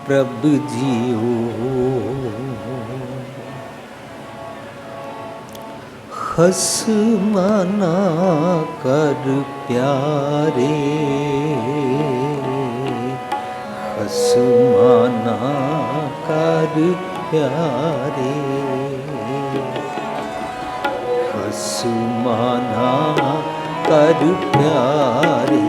प्रभु जियो हस मना कर प्यारे, हस मना कर प्यारे, हस मना कर प्यारे।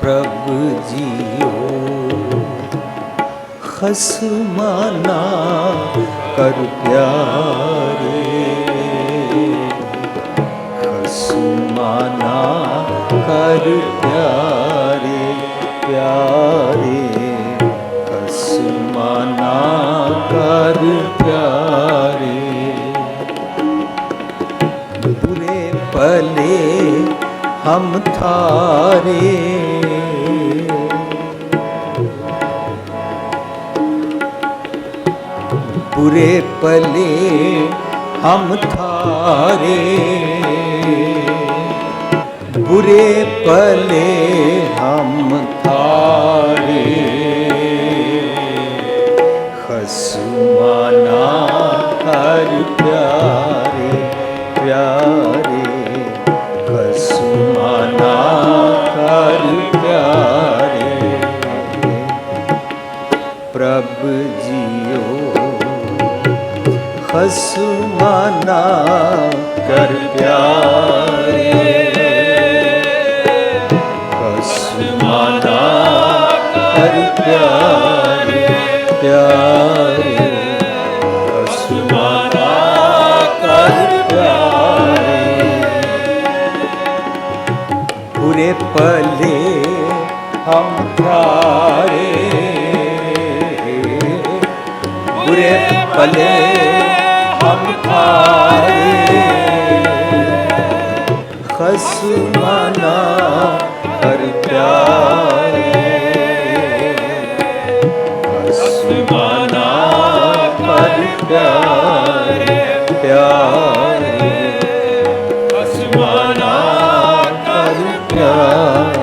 प्रभु जियो हस मना कर प्यारे, हस मना कर प्यारे प्यारे, हस मना कर प्यारे। बुरे भले हम थारे, बुरे पले हम थारे, बुरे पले हम थारे, हस मना कर प्यारे प्यारे, हस मना कर प्यारे। प्रभु जियो हस मना कर प्यारे, हस मना कर प्यारे प्यारे, हस मना कर प्यारे। बुरे पले हम थारे, बुरे पले हम थारे, हस मना कर प्यारे, हस मना कर प्यारे प्यारे, हस मना कर प्यारे।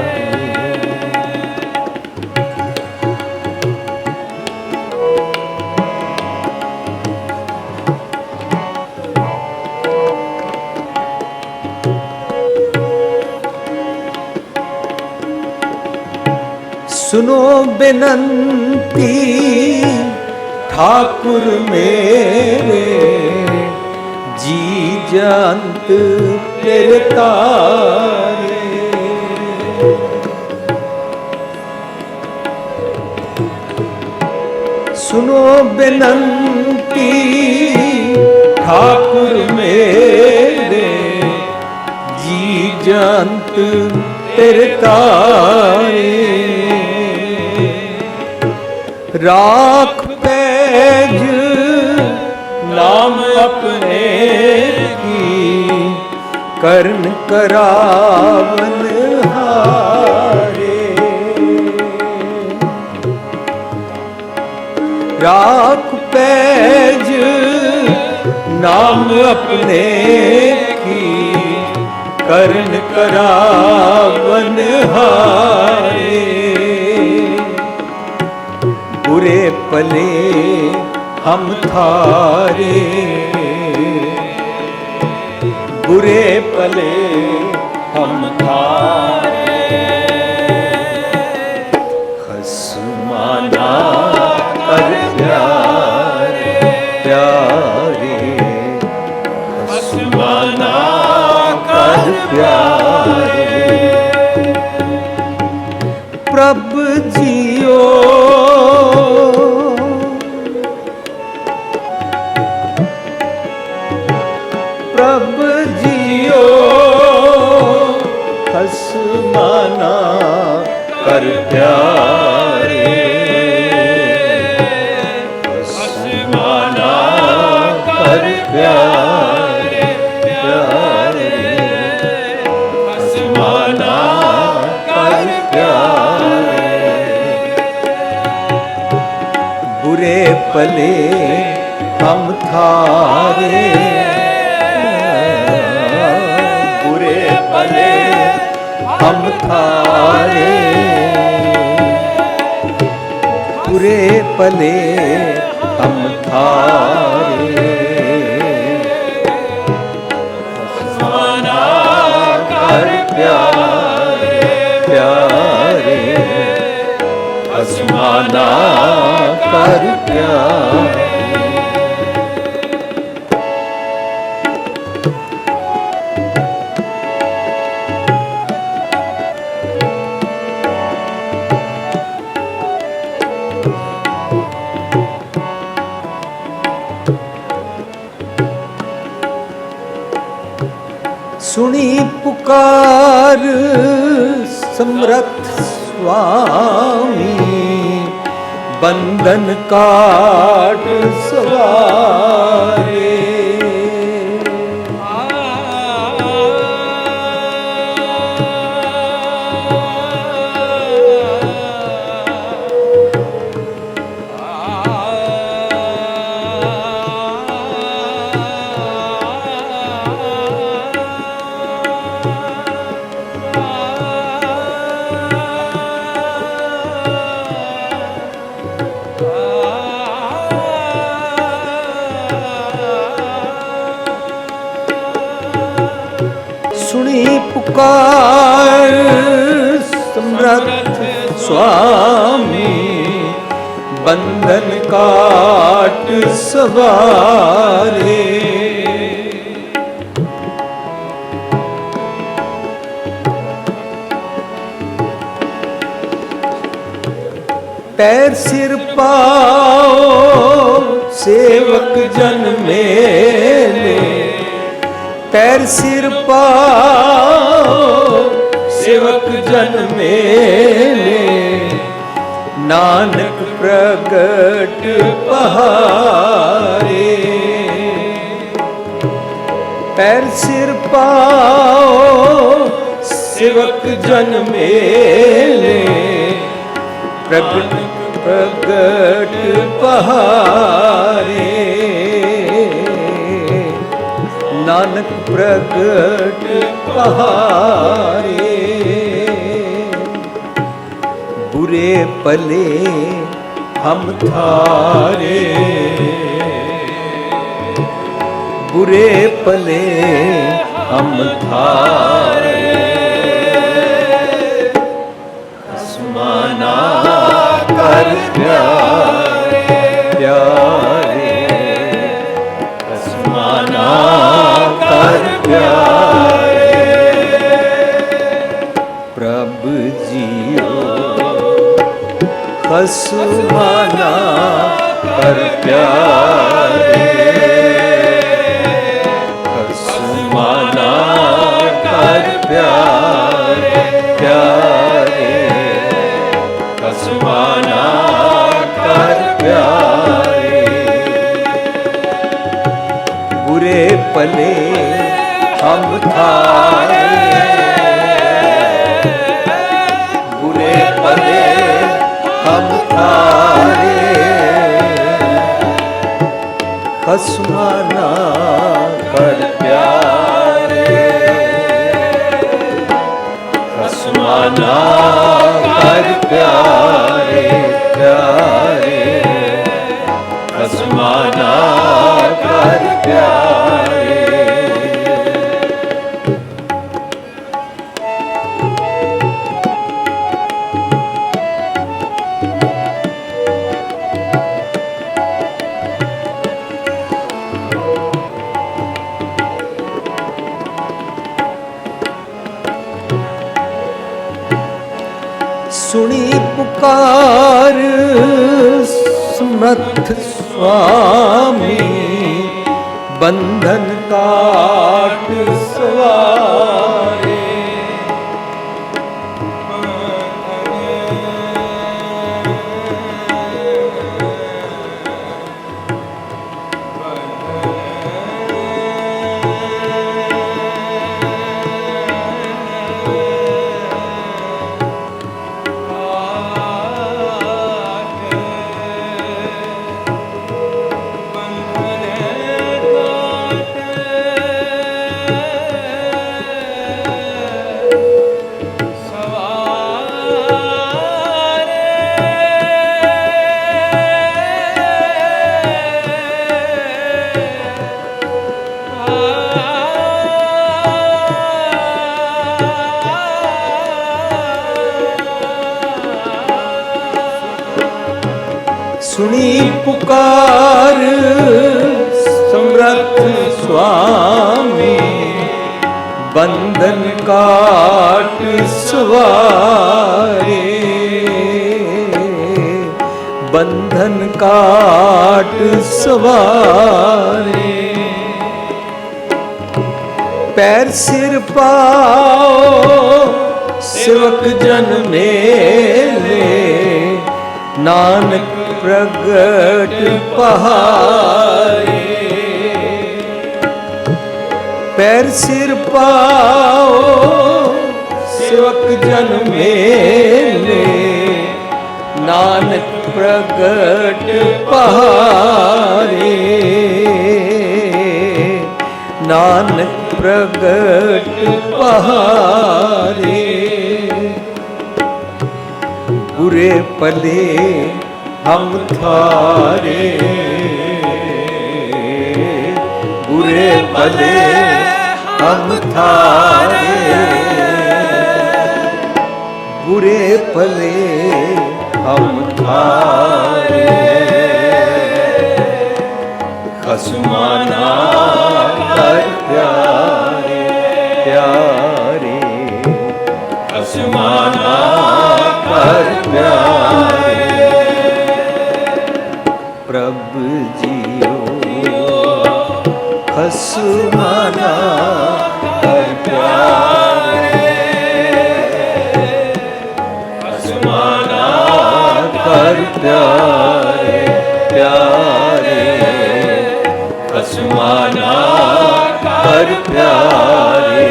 सुनो बेनंती ठाकुर मेरे, जी जंत तेरे तारे। सुनो बेनंती ठाकुर मेरे, जी जंत तेरे तारे। राख पैज नाम अपने की, कर्ण करावन हारे। राख पैज नाम अपने की, कर्ण करावन हारे। बुरे पले हम थारे, बुरे पले हम थारे, हस मना कर प्यारे प्यारे, हस मना कर प्यारे। प्रभु जियो प्रभु जियो हस मना कर प्यारे, हस मना कर प्यारे प्यारे, हस मना पले हम थारे, बुरे भले हम थारे, बुरे भले हम थारे। खसमाना कर प्यारे प्यारे, खसमाना कर प्यारे। सुनी पुकार समर्थ स्वामी, बंधन काट सवारे। सुनी पुकार समर्थ स्वामी, बंधन काट सवारे। पैर सिर पाओ सेवक जन मेरे, पैर सिर पाओ सेवक जन मेरे, नानक प्रगट पहारे। पैर सिर पाओ सेवक जन मेरे, प्रगट प्रगट पहारे। नानक प्रगट पहारे। बुरे पले हम थारे, बुरे पले हम थारे। खसमाना कर प्यारे प्यारे, खसमाना कर प्यारे। प्रभु जियो खसमाना कर प्यारे, खसमाना कर प्यारे प्यारे, खसमाना कर प्यारे। बुरे पले हम थारे, बुरे पले हम थारे। खसमाना कर प्यारे, खसमाना कर प्यारे प्यारे, खसमाना कर प्यारे। सुनी पुकार समर्थ स्वामी, बंधन काट सवारे। ओंकार समर्थ स्वामी, बंधन काट सवारे, बंधन काट सवारे। पैर सिर पाओ सेवक जन मेरे, नानक प्रगट पहारे। पैर सिर पाओ सेवक जन मेरे, नानक प्रगट पहारे, नानक प्रगट पहारे। बुरे पले हम थारे, बुरे पले हम थारे, बुरे पले हम थारे। खसमाना कर प्यारे प्यारे, खसमाना कर प्यारे। प्रभु जियो खसमाना कर प्यारे, खसमाना कर प्यारे प्यारे, खसमाना कर प्यारे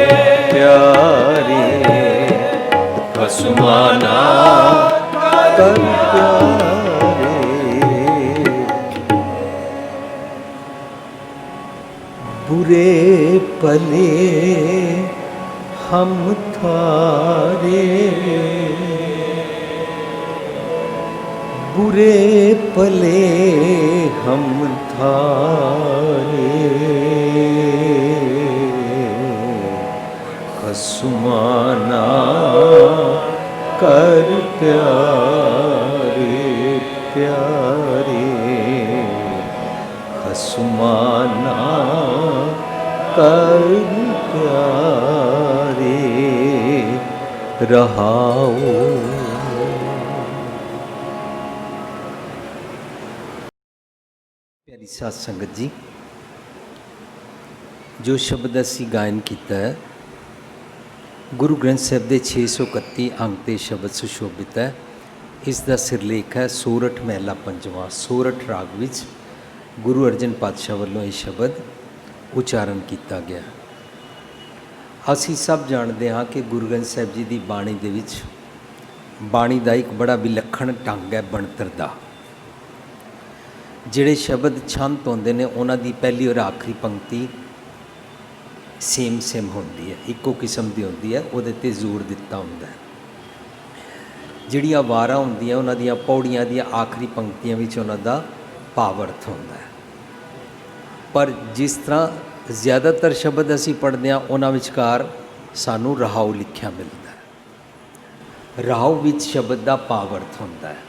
प्यारे, खसमाना कर प्यारे। बुरे पले हम थारे, बुरे पले हम थारे। खसमाना कर प्यारे प्यारे, खसमाना कर प्यारे रहाओ। प्यारी साध संगत जी, जो शब्द असी गायन किया है गुरु ग्रंथ साहिब के 631 अंक ते शब्द सुशोभित है। इसका सिरलेख है सोरठ महला पंजवां। सोरठ राग विच गुरु अर्जन पातशाह वालों ये शब्द उच्चारण किया गया। असी सब जानते हाँ कि गुरु ग्रंथ साहिब जी की बाणी दे विच बाणी का एक बड़ा विलक्षण ढंग है बनतर का। जिहड़े शब्द छंत होंदे ने उन्हां दी पहली और आखिरी पंक्ति सेम सेम होंदी है, इक्को किस्म की होंदी है, उहदे ते जोर दिता हुंदा है। जिहड़ियां वारां होंदियां उन्हां दीयां पौड़ियां दी आखिरी पंक्तियां विच उन्हां दा भावर्थ होंदा है। पर जिस तरह ज़्यादातर शब्द असी पढ़ते हैं उन्हां विचकार सानू रहाऊ लिखिया मिलता है। रहाऊ विच शब्द का भावर्थ होंदा है।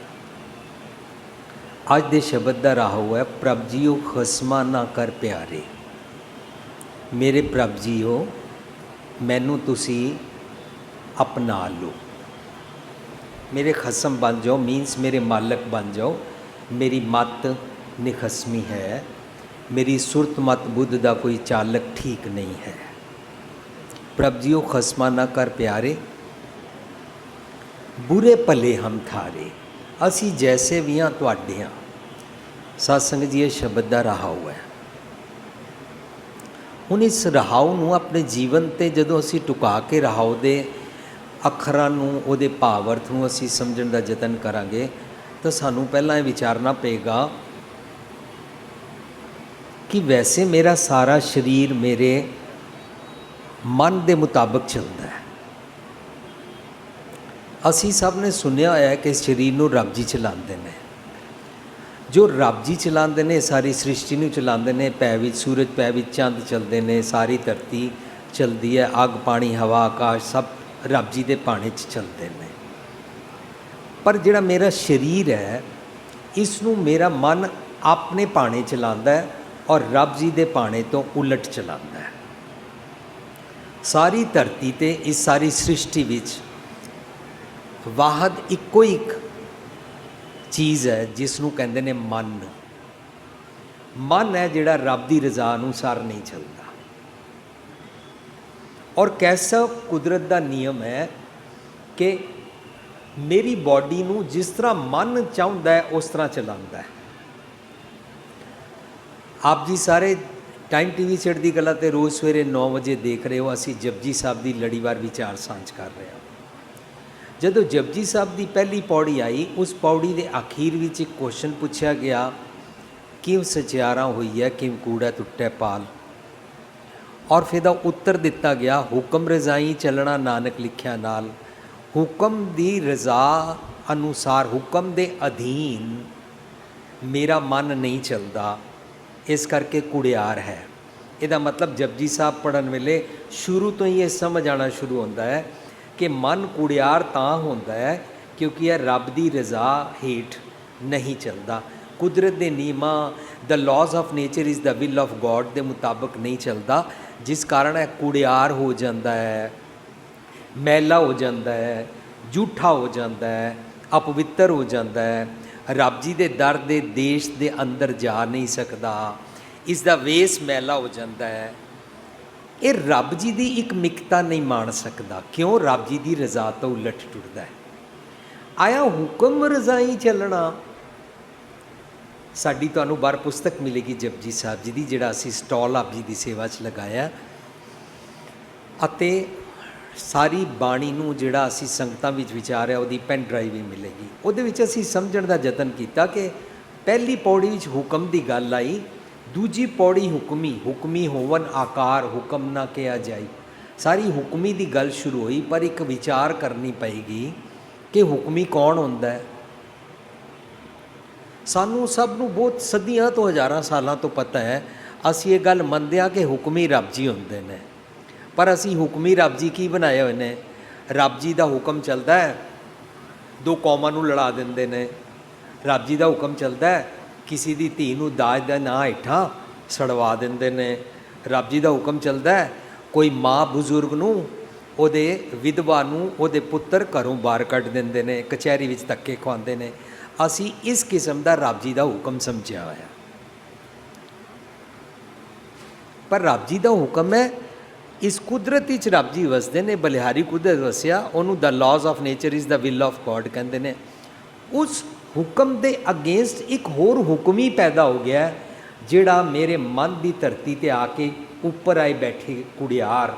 अज दे शब्द का राहु है, प्रभ जीओ खसमा ना कर प्यारे। मेरे प्रभ जीओ मैनू तुसी अपना लो, मेरे खसम बन जाओ, मीन्स मेरे मालक बन जाओ। मेरी मत निखसमी है, मेरी सुरत मत बुद्ध का कोई चालक ठीक नहीं है। प्रभ जीओ खसमा ना कर प्यारे, बुरे भले हम थारे। असी जैसे भी हाँ तुहाडे हाँ। सत्संग जी ये शब्द का रहाऊ है। हुण इस रहाऊ नूं अपने जीवन ते जदों असी टुका के रहाऊ दे अखरां नूं उहदे भावर्थ नूं असी समझण दा यतन करांगे तो सानूं पहलां ये विचारना पेगा कि वैसे मेरा सारा शरीर मेरे मन के मुताबिक चलता है। असी सब ने सुनिया होया है कि शरीर नूं रब जी चलाते हैं। जो रब जी चलाते हैं सारी सृष्टि नूं चलाते हैं। पै विच सूरज, पै विच चंद चलते हैं, सारी धरती चलती है, अग पानी हवा आकाश सब रब जी के पाने च चलते हैं। पर जिहड़ा मेरा शरीर है इसनूं मेरा मन ਆਪਣੇ ਭਾਣੇ ਚਲਾਉਂਦਾ ਹੈ ਔਰ ਰੱਬ ਜੀ ਦੇ ਭਾਣੇ ਤੋਂ ਉਲਟ ਚਲਾਉਂਦਾ ਹੈ। ਸਾਰੀ ਧਰਤੀ ਤੇ ਇਸ ਸਾਰੀ ਸ੍ਰਿਸ਼ਟੀ ਵਿੱਚ ਵਾਹਦ ਇੱਕੋ ਇੱਕ ਚੀਜ਼ ਹੈ ਜਿਸ ਨੂੰ ਕਹਿੰਦੇ ਨੇ ਮਨ। ਮਨ ਹੈ ਜਿਹੜਾ ਰੱਬ ਦੀ ਰਜ਼ਾ ਅਨੁਸਾਰ ਨਹੀਂ ਚੱਲਦਾ। ਔਰ ਕੈਸਾ ਕੁਦਰਤ ਦਾ ਨਿਯਮ ਹੈ ਕਿ ਮੇਰੀ ਬਾਡੀ ਨੂੰ ਜਿਸ ਤਰ੍ਹਾਂ ਮਨ ਚਾਹੁੰਦਾ ਹੈ ਉਸ ਤਰ੍ਹਾਂ ਚਲਾਉਂਦਾ ਹੈ। ਆਪ ਜੀ ਸਾਰੇ ਟਾਈਮ TV ਚੜ੍ਹਦੀ ਕਲਾ ਤੇ ਰੋਜ਼ ਸਵੇਰੇ 9 ਵਜੇ ਦੇਖ ਰਹੇ ਹੋ। ਅਸੀਂ ਜਪਜੀ ਸਾਹਿਬ ਦੀ ਲੜੀਵਾਰ ਵਿਚਾਰ ਸਾਂਝ ਕਰ ਰਹੇ ਹਾਂ। ਜਦੋਂ ਜਪਜੀ ਸਾਹਿਬ ਦੀ ਪਹਿਲੀ ਪੌੜੀ ਆਈ, ਉਸ ਪੌੜੀ ਦੇ ਅਖੀਰ ਵਿੱਚ ਇੱਕ ਕੁਐਸਚਨ ਪੁੱਛਿਆ ਗਿਆ, ਕਿਉਂ ਸਚਿਆਰਾ ਹੋਈ ਹੈ, ਕਿਉਂ ਕੂੜਾ ਟੁੱਟੇ ਪਾਲ। ਔਰ ਫਿਰ ਦਾ ਉੱਤਰ ਦਿੱਤਾ ਗਿਆ, ਹੁਕਮ ਰਜ਼ਾਈ ਚੱਲਣਾ ਨਾਨਕ ਲਿਖਿਆ ਨਾਲ। ਹੁਕਮ ਦੀ ਰਜ਼ਾ ਅਨੁਸਾਰ, ਹੁਕਮ ਦੇ ਅਧੀਨ ਮੇਰਾ ਮਨ ਨਹੀਂ ਚੱਲਦਾ, ਇਸ ਕਰਕੇ ਕੁੜਿਆਰ ਹੈ। ਇਹਦਾ ਮਤਲਬ ਜਪਜੀ ਸਾਹਿਬ ਪੜ੍ਹਨ ਵੇਲੇ ਸ਼ੁਰੂ ਤੋਂ ਹੀ ਇਹ ਸਮਝ ਆਉਣਾ ਸ਼ੁਰੂ ਹੁੰਦਾ ਹੈ ਕਿ ਮਨ ਕੁੜਿਆਰ ਤਾਂ ਹੁੰਦਾ ਹੈ ਕਿਉਂਕਿ ਇਹ ਰੱਬ ਦੀ ਰਜ਼ਾ ਹੇਠ ਨਹੀਂ ਚੱਲਦਾ, ਕੁਦਰਤ ਦੇ ਨਿਯਮਾਂ, the laws of nature is the will of God ਦੇ ਮੁਤਾਬਕ ਨਹੀਂ ਚੱਲਦਾ, ਜਿਸ ਕਾਰਨ ਇਹ ਕੁੜਿਆਰ ਹੋ ਜਾਂਦਾ ਹੈ, ਮੈਲਾ ਹੋ ਜਾਂਦਾ ਹੈ, ਝੂਠਾ ਹੋ ਜਾਂਦਾ ਹੈ, ਅਪਵਿੱਤਰ ਹੋ ਜਾਂਦਾ ਹੈ, ਰੱਬ ਜੀ ਦੇ ਦਰ ਦੇ ਦੇਸ਼ ਦੇ ਅੰਦਰ ਜਾ ਨਹੀਂ ਸਕਦਾ, ਇਸ ਦਾ ਵੇਸ ਮੈਲਾ ਹੋ ਜਾਂਦਾ ਹੈ। ਇਹ ਰੱਬ ਜੀ ਦੀ ਇੱਕ ਮਿਕਤਾ ਨਹੀਂ ਮਾਣ ਸਕਦਾ। ਕਿਉਂ? ਰੱਬ ਜੀ ਦੀ ਰਜ਼ਾ ਤੋਂ ਉਲਟ ਟੁੱਟਦਾ ਹੈ। ਆਇਆ ਹੁਕਮ ਰਜ਼ਾਈ ਚੱਲਣਾ। ਸਾਡੀ ਤੁਹਾਨੂੰ ਬਾਹਰ ਪੁਸਤਕ ਮਿਲੇਗੀ ਜਪਜੀ ਸਾਹਿਬ ਜੀ ਦੀ, ਜਿਹੜਾ ਅਸੀਂ ਸਟਾਲ ਆਪ ਜੀ ਦੀ ਸੇਵਾ 'ਚ ਲਗਾਇਆ, ਅਤੇ ਸਾਰੀ ਬਾਣੀ ਨੂੰ ਜਿਹੜਾ ਅਸੀਂ ਸੰਗਤਾਂ ਵਿੱਚ ਵਿਚਾਰਿਆ ਉਹਦੀ ਪੈਨ ਡਰਾਈਵ ਵੀ ਮਿਲੇਗੀ। ਉਹਦੇ ਵਿੱਚ ਅਸੀਂ ਸਮਝਣ ਦਾ ਯਤਨ ਕੀਤਾ ਕਿ ਪਹਿਲੀ ਪੌੜੀ ਵਿੱਚ ਹੁਕਮ ਦੀ ਗੱਲ ਆਈ, ਦੂਜੀ ਪੌੜੀ ਹੁਕਮੀ, ਹੁਕਮੀ ਹੋਵਨ ਆਕਾਰ ਹੁਕਮ ਨਾ ਕਿਹਾ ਜਾਈ। ਸਾਰੀ ਹੁਕਮੀ ਦੀ ਗੱਲ ਸ਼ੁਰੂ ਹੋਈ, ਪਰ ਇੱਕ ਵਿਚਾਰ ਕਰਨੀ ਪਏਗੀ ਕਿ ਹੁਕਮੀ ਕੌਣ ਹੁੰਦਾ ਹੈ। ਸਾਨੂੰ ਸਭ ਨੂੰ ਬਹੁਤ ਸਦੀਆਂ ਤੋਂ ਹਜ਼ਾਰਾਂ ਸਾਲਾਂ ਤੋਂ ਪਤਾ ਹੈ, ਅਸੀਂ ਇਹ ਗੱਲ ਮੰਨਦੇ ਹਾਂ ਕਿ ਹੁਕਮੀ ਰੱਬ ਜੀ ਹੁੰਦੇ ਨੇ, ਪਰ ਅਸੀਂ ਹੁਕਮੀ ਰੱਬ ਜੀ ਕੀ ਬਣਾਏ ਹੋਏ ਨੇ? ਰੱਬ ਜੀ ਦਾ ਹੁਕਮ ਚੱਲਦਾ ਹੈ, ਦੋ ਕੌਮਾਂ ਨੂੰ ਲੜਾ ਦਿੰਦੇ ਨੇ। ਰੱਬ ਜੀ ਦਾ ਹੁਕਮ ਚੱਲਦਾ ਹੈ, ਕਿਸੇ ਦੀ ਧੀ ਨੂੰ ਦਾਜ ਦਾ ਨਾਂ ਹੇਠਾਂ ਸੜਵਾ ਦਿੰਦੇ ਨੇ। ਰੱਬ ਜੀ ਦਾ ਹੁਕਮ ਚੱਲਦਾ ਹੈ, ਕੋਈ ਮਾਂ ਬਜ਼ੁਰਗ ਨੂੰ, ਉਹਦੇ ਵਿਧਵਾ ਨੂੰ, ਉਹਦੇ ਪੁੱਤਰ ਘਰੋਂ ਬਾਹਰ ਕੱਢ ਦਿੰਦੇ ਨੇ, ਕਚਹਿਰੀ ਵਿੱਚ ਧੱਕੇ ਖਵਾਉਂਦੇ ਨੇ। ਅਸੀਂ ਇਸ ਕਿਸਮ ਦਾ ਰੱਬ ਜੀ ਦਾ ਹੁਕਮ ਸਮਝਿਆ ਹੋਇਆ, ਪਰ ਰੱਬ ਜੀ ਦਾ ਹੁਕਮ ਹੈ, ਇਸ ਕੁਦਰਤ ਵਿੱਚ ਰੱਬ ਜੀ ਵਸਦੇ ਨੇ, ਬਲਿਹਾਰੀ ਕੁਦਰਤ ਵਸਿਆ, ਉਹਨੂੰ the laws of nature is the will of God ਕਹਿੰਦੇ ਨੇ। ਉਸ ਹੁਕਮ ਦੇ ਅਗੇਂਸਟ ਇੱਕ ਹੋਰ ਹੁਕਮ ਹੀ ਪੈਦਾ ਹੋ ਗਿਆ, ਜਿਹੜਾ ਮੇਰੇ ਮਨ ਦੀ ਧਰਤੀ 'ਤੇ ਆ ਕੇ ਉੱਪਰ ਆਏ ਬੈਠੇ ਕੁੜਿਆਰ,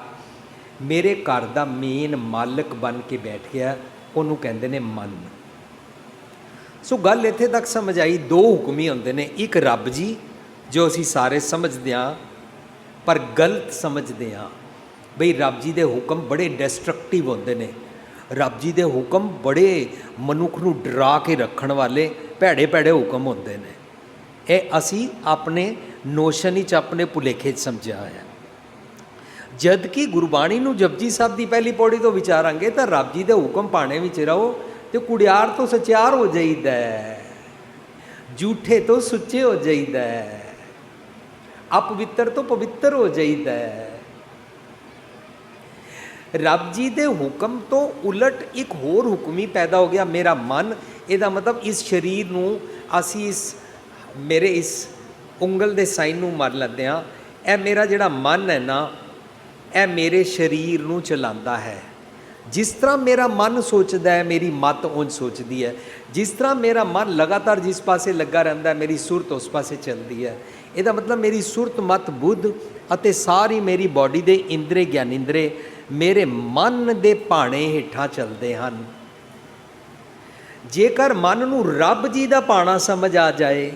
ਮੇਰੇ ਘਰ ਦਾ ਮੇਨ ਮਾਲਕ ਬਣ ਕੇ ਬੈਠ ਗਿਆ, ਉਹਨੂੰ ਕਹਿੰਦੇ ਨੇ ਮਨ। ਸੋ ਗੱਲ ਇੱਥੇ ਤੱਕ ਸਮਝ ਆਈ, ਦੋ ਹੁਕਮ ਹੀ ਹੁੰਦੇ ਨੇ, ਇੱਕ ਰੱਬ ਜੀ ਜੋ ਅਸੀਂ ਸਾਰੇ ਸਮਝਦੇ ਹਾਂ ਪਰ ਗਲਤ ਸਮਝਦੇ ਹਾਂ, ਬਈ ਰੱਬ ਜੀ ਦੇ ਹੁਕਮ ਬੜੇ ਡਿਸਟਰਕਟਿਵ ਹੁੰਦੇ ਨੇ, ਰੱਬ ਜੀ ਦੇ ਹੁਕਮ ਬੜੇ ਮਨੁੱਖ ਨੂੰ ਡਰਾ ਕੇ ਰੱਖਣ ਵਾਲੇ ਭੈੜੇ ਭੈੜੇ ਹੁਕਮ ਹੁੰਦੇ ਨੇ। ਇਹ ਅਸੀਂ ਆਪਣੇ ਨੋਸ਼ਨ ਵਿੱਚ, ਆਪਣੇ ਭੁਲੇਖੇ 'ਚ ਸਮਝਿਆ ਹੋਇਆ। ਜਦ ਕਿ ਗੁਰਬਾਣੀ ਨੂੰ ਜਪਜੀ ਸਾਹਿਬ ਦੀ ਪਹਿਲੀ ਪੌੜੀ ਤੋਂ ਵਿਚਾਰਾਂਗੇ ਤਾਂ ਰੱਬ ਜੀ ਦੇ ਹੁਕਮ ਪਾਣੇ ਵਿੱਚ ਰਹੋ ਤੇ ਕੁੜਿਆਰ ਤੋਂ ਸਚਿਆਰ ਹੋ ਜਾਈਦਾ, ਝੂਠੇ ਤੋਂ ਸੁੱਚੇ ਹੋ ਜਾਈਦਾ, ਅਪਵਿੱਤਰ ਤੋਂ ਪਵਿੱਤਰ ਹੋ ਜਾਈਦਾ। ਰੱਬ ਜੀ ਦੇ ਹੁਕਮ ਤੋਂ ਉਲਟ ਇੱਕ ਹੋਰ ਹੁਕਮ ਹੀ ਪੈਦਾ ਹੋ ਗਿਆ, ਮੇਰਾ ਮਨ। ਇਹਦਾ ਮਤਲਬ ਇਸ ਸਰੀਰ ਨੂੰ ਅਸੀਂ ਮੇਰੇ ਇਸ ਉਂਗਲ ਦੇ ਸਾਈਨ ਨੂੰ ਮੰਨ ਲੈਂਦੇ ਹਾਂ, ਇਹ ਮੇਰਾ ਜਿਹੜਾ ਮਨ ਹੈ ਨਾ, ਇਹ ਮੇਰੇ ਸਰੀਰ ਨੂੰ ਚਲਾਉਂਦਾ ਹੈ। ਜਿਸ ਤਰ੍ਹਾਂ ਮੇਰਾ ਮਨ ਸੋਚਦਾ ਹੈ, ਮੇਰੀ ਮੱਤ ਉਂਝ ਸੋਚਦੀ ਹੈ। ਜਿਸ ਤਰ੍ਹਾਂ ਮੇਰਾ ਮਨ ਲਗਾਤਾਰ ਜਿਸ ਪਾਸੇ ਲੱਗਾ ਰਹਿੰਦਾ ਹੈ, ਮੇਰੀ ਸੁਰਤ ਉਸ ਪਾਸੇ ਚੱਲਦੀ ਹੈ। ਇਹਦਾ ਮਤਲਬ ਮੇਰੀ ਸੁਰਤ, ਮੱਤ, ਬੁੱਧ ਅਤੇ ਸਾਰੀ ਮੇਰੀ ਬਾਡੀ ਦੇ ਇੰਦਰੇ ਗਿਆਨਿੰਦਰੇ ਮੇਰੇ ਮਨ ਦੇ ਭਾਣੇ ਹੇਠਾਂ ਚੱਲਦੇ ਹਨ। ਜੇਕਰ ਮਨ ਨੂੰ ਰੱਬ ਜੀ ਦਾ ਭਾਣਾ ਸਮਝ ਆ ਜਾਏ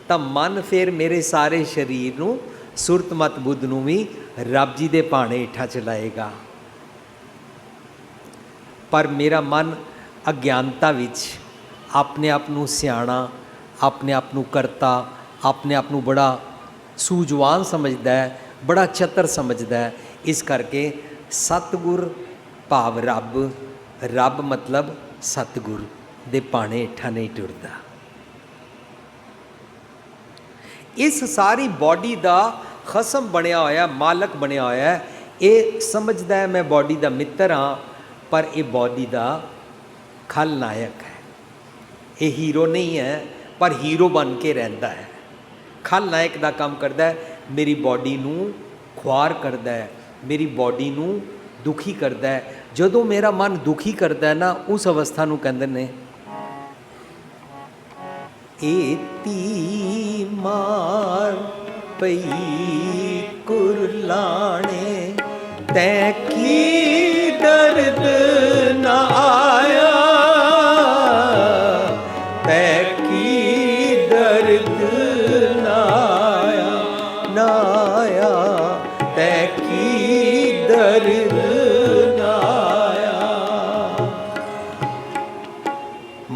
ਤਾਂ ਮਨ ਫਿਰ ਮੇਰੇ ਸਾਰੇ ਸਰੀਰ ਨੂੰ, ਸੁਰਤ, ਮਤ, ਬੁੱਧ ਨੂੰ ਵੀ ਰੱਬ ਜੀ ਦੇ ਭਾਣੇ ਹੇਠਾਂ ਚਲਾਏਗਾ। ਪਰ ਮੇਰਾ ਮਨ ਅਗਿਆਨਤਾ ਵਿੱਚ ਆਪਣੇ ਆਪ ਨੂੰ ਸਿਆਣਾ, ਆਪਣੇ ਆਪ ਨੂੰ ਕਰਤਾ, ਆਪਣੇ ਆਪ ਨੂੰ ਬੜਾ ਸੂਝਵਾਨ ਸਮਝਦਾ ਹੈ, ਬੜਾ ਚਤਰ ਸਮਝਦਾ ਹੈ। ਇਸ ਕਰਕੇ ਸਤਿਗੁਰ ਭਾਵ ਰੱਬ, ਰੱਬ ਮਤਲਬ ਸਤਿਗੁਰ ਦੇ ਭਾਣੇ ਹੇਠਾਂ ਨਹੀਂ ਟੁਰਦਾ। इस सारी बॉडी का खसम बनया होया, मालक बनया होया है। ये समझदा है मैं बॉडी का मित्र हाँ, पर यह बॉडी का खलनायक है। ये हीरो नहीं है, पर हीरो बन के रहता है। खलनायक का काम करता है, मेरी बॉडी नूं खुआर करता है, मेरी बॉडी नूं दुखी करता है। जदों मेरा मन दुखी करता है ना, उस अवस्था नूं कहंदे ने एती मार पई कुरलाने तै की दर्द न आया, तै की दर्द न आया, न आया, तै की दर्द न आया।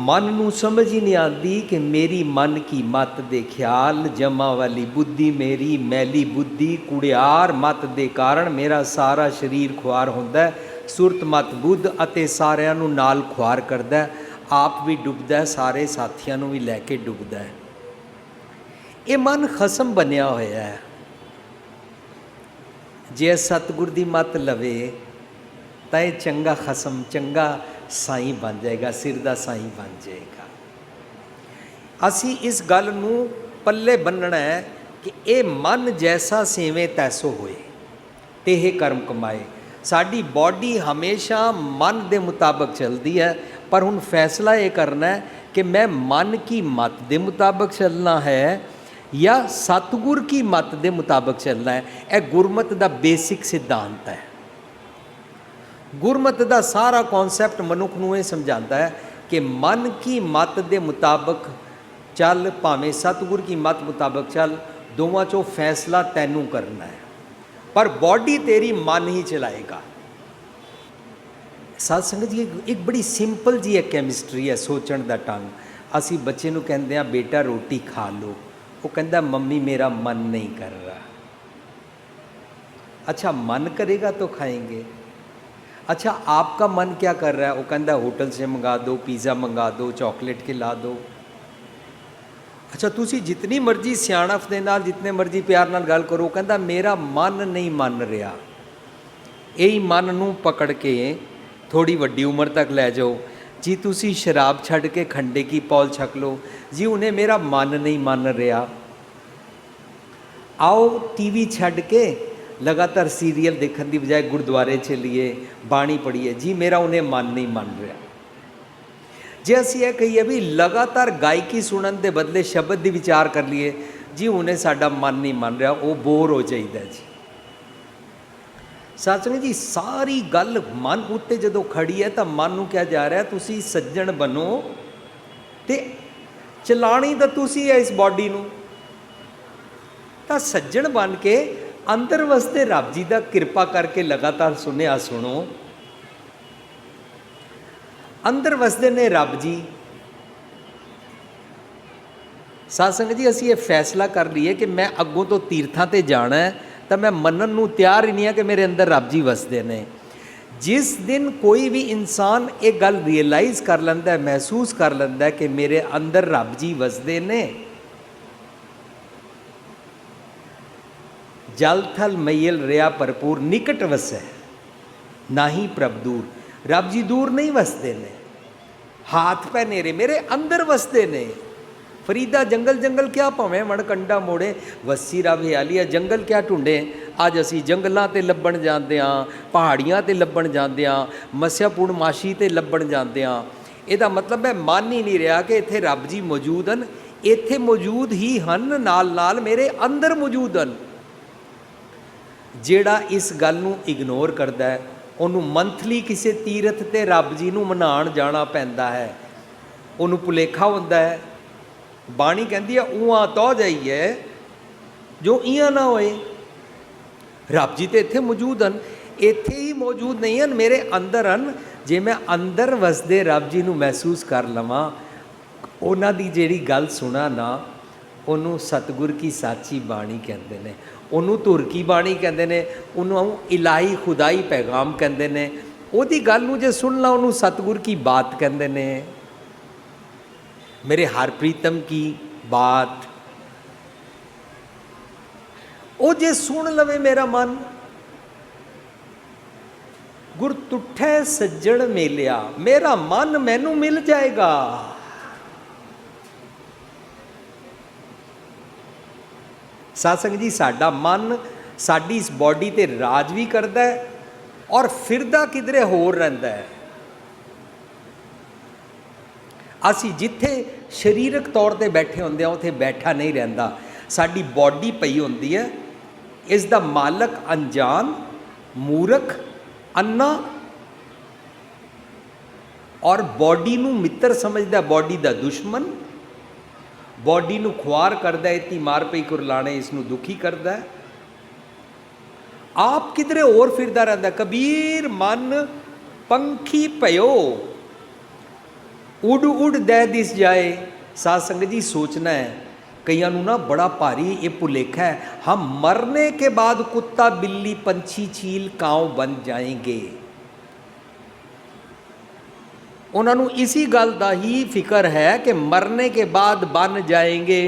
मन नूं समझ ही नहीं आती कि मेरी मन की मत दे ख्याल, जमा वाली बुद्धि मेरी मैली बुद्धि कुड़ियार मत दे कारण मेरा सारा शरीर खुआर होंदा है। सुरत मत बुद्ध अते सारिਆਂ ਨੂੰ ਨਾਲ खुआर करदा है, आप भी डुबदा है, सारे साथियों ਨੂੰ भी लैके डुबदा है। ये मन खसम बनया होया है। जे सतगुर दी मत लवे तो यह चंगा खसम, चंगा साईं बन जाएगा, सिर का साईं बन जाएगा। असी इस गल नूं पल्ले बन्नना है कि ये मन जैसा सेवे तैसो होए, तेह कर्म कमाए। साडी बॉडी हमेशा मन के मुताबिक चलती है, पर हुण फैसला ये करना है कि मैं मन की मत के मुताबिक चलना है या सतगुर की मत के मुताबिक चलना है। यह गुरमत का बेसिक सिद्धांत है। गुरमत का सारा कॉन्सैप्ट मनुख नूं ये समझाता है कि मन की मत के मुताबिक चल, भावें सतगुर की मत मुताबिक चल, दोवां चों फैसला तैनूं करना है, पर बॉडी तेरी मन ही चलाएगा। साध संगत जी, एक बड़ी सिंपल जी एक कैमिस्ट्री है सोचण दा ढंग। असी बच्चे नूं कहंदे आ बेटा रोटी खा लो, वो कहता मम्मी मेरा मन नहीं कर रहा। अच्छा मन करेगा तो खाएंगे। अच्छा आपका मन क्या कर रहा है? वो कहता होटल से मंगा दो, पिज़्ज़ा मंगा दो, चॉकलेट खिला दो। अच्छा तुसी जितनी मर्जी सियाणप दे नाल, जितने मर्जी प्यार नाल गल करो, कहता मेरा मन नहीं मन रहा। यही मन नूं पकड़ के थोड़ी वड्डी उम्र तक लै जाओ जी, तुसी शराब छड्ड के खंडे की पौल छक लो जी, उन्हें मेरा मन नहीं मन रहा। आओ टीवी छड्ड के लगातार सीरियल देखने की बजाय गुरुद्वारे चलिए, बाणी पढ़िए जी, मेरा उन्हें मन नहीं मन रहा। जे असीं यह कहिए भी लगातार गायकी सुनने के बदले शब्द की विचार कर लिए जी, उन्हें साडा मन नहीं मन रहा, वो बोर हो जाइए जी। सचमुच जी सारी गल मन उत्ते जदों खड़ी है तो मन नूं क्या जा रहा है, तुसी सज्जन बनो ते चलानी तो तुसी है इस बॉडी नूं। तो सज्जन बन के अंदर वसते रब जी का किरपा करके लगातार सुनिया सुनो। अंदर वसते ने रब जी। साध संगत जी असीं ये फैसला कर लीए कि मैं अगों तो तीर्थां ते जाना है, तो मैं मनन नूं तैयार ही नहीं है कि मेरे अंदर रब जी वसदे ने। जिस दिन कोई भी इंसान ये गल रियलाइज़ कर लैंदा है, महसूस कर लैंदा है कि मेरे अंदर रब जी वसदे ने, जल थल मैयल रिया भरपूर निकट वसै ना ही प्रभ दूर। रब जी दूर नहीं वसते ने, हाथ पै नेरे मेरे अंदर वसते ने। फरीदा जंगल जंगल क्या भावें मणकंडा मोड़े, वसी रब हियालिया जंगल क्या ढूंढे। अज असी जंगलों ते लभण जाते हाँ, पहाड़ियां ते लभण जाते हाँ, मत्स्या पूर्णमाशी ते लभण जाते हाँ। ਇਹਦਾ मतलब है मन ही नहीं रहा कि इत्थे रब जी मौजूद हैं, इत्थे मौजूद ही हन, नाल नाल मेरे अंदर मौजूद हैं। ਜਿਹੜਾ इस गल नूं इग्नोर करता है, ਉਹਨੂੰ मंथली किसी तीरथ ते रब जी नूं मनाउण जाना पैंदा है, ਉਹਨੂੰ ਭੁਲੇਖਾ ਹੁੰਦਾ है। बाणी कहती है ऊआ तो जाइए जो इं ना होए। रब जी तो इत्थे मौजूद हैं, इत्थे ही मौजूद नहीं हैं, मेरे अंदर हैं। जे मैं अंदर वसदे रब जी नूं महसूस कर लवां, उन्हां दी जिहड़ी गल सुना ना, उन्होंने सतगुर की साची बाणी कहते हैं, उन्होंने धुर की बाणी कहते हैं, उन्होंने इलाही खुदाई पैगाम कहते हैं। उहदी गल नूं जे सुन ला, उन्होंने सतगुर की बात कहते हैं, मेरे हर प्रीतम की बात। ਉਹ ਜੇ ਸੁਣ ਲਵੇ ਮੇਰਾ ਮਨ। ਗੁਰ ਤੁਠੈ ਸੱਜਣ ਮੇਲਿਆ, ਮੇਰਾ ਮਨ ਮੈਨੂੰ ਮਿਲ ਜਾਏਗਾ। ਸਾਧ ਸੰਗਤ ਜੀ, ਸਾਡਾ ਮਨ ਸਾਡੀ ਇਸ ਬੋਡੀ ਤੇ ਰਾਜ ਵੀ ਕਰਦਾ ਹੈ ਔਰ ਫਿਰਦਾ ਕਿਧਰੇ ਹੋਰ ਰਹਿੰਦਾ ਹੈ। ਅਸੀਂ ਜਿੱਥੇ ਸਰੀਰਕ ਤੌਰ ਤੇ ਬੈਠੇ ਹੁੰਦੇ ਹਾਂ ਉੱਥੇ ਬੈਠਾ ਨਹੀਂ ਰਹਿੰਦਾ। ਸਾਡੀ ਬੋਡੀ ਪਈ ਹੁੰਦੀ ਹੈ, ਇਸ ਦਾ ਮਾਲਕ ਅਣਜਾਣ, ਮੂਰਖ, ਅੰਨਾ ਔਰ ਬੋਡੀ ਨੂੰ ਮਿੱਤਰ ਸਮਝਦਾ, ਬੋਡੀ ਦਾ ਦੁਸ਼ਮਣ, ਬੋਡੀ ਨੂੰ ਖੁਆਰ ਕਰਦਾ, ਇਤੀ ਮਾਰ ਪਈ ਕੁਰਲਾਣੇ, ਇਸ ਨੂੰ ਦੁਖੀ ਕਰਦਾ। ਆਪ ਕਿਧਰੇ ਹੋਰ ਫਿਰਦਾ ਰਹਿੰਦਾ। ਕਬੀਰ ਮਨ ਪੰਖੀ ਭਇਓ, ਉੱਡ ਉੱਡ ਦੈ ਦਿਸ ਜਾਏ। ਸਾਧ ਸੰਗਤ ਜੀ, ਸੋਚਣਾ ਹੈ, ਕਈਆਂ ਨੂੰ ਨਾ ਬੜਾ ਭਾਰੀ ਇਹ ਭੁਲੇਖਾ ਹੈ, ਹਮ ਮਰਨੇ ਕੇ ਬਾਅਦ ਕੁੱਤਾ ਬਿੱਲੀ ਪੰਛੀ ਚੀਲ ਕਾਉ ਬਣ ਜਾਏਂਗੇ। ਉਹਨਾਂ ਨੂੰ ਇसी ਗੱਲ ਦਾ ਹੀ ਫਿਕਰ ਹੈ ਕਿ ਮਰਨੇ ਕੇ ਬਾਅਦ ਬਣ ਜਾएंगे।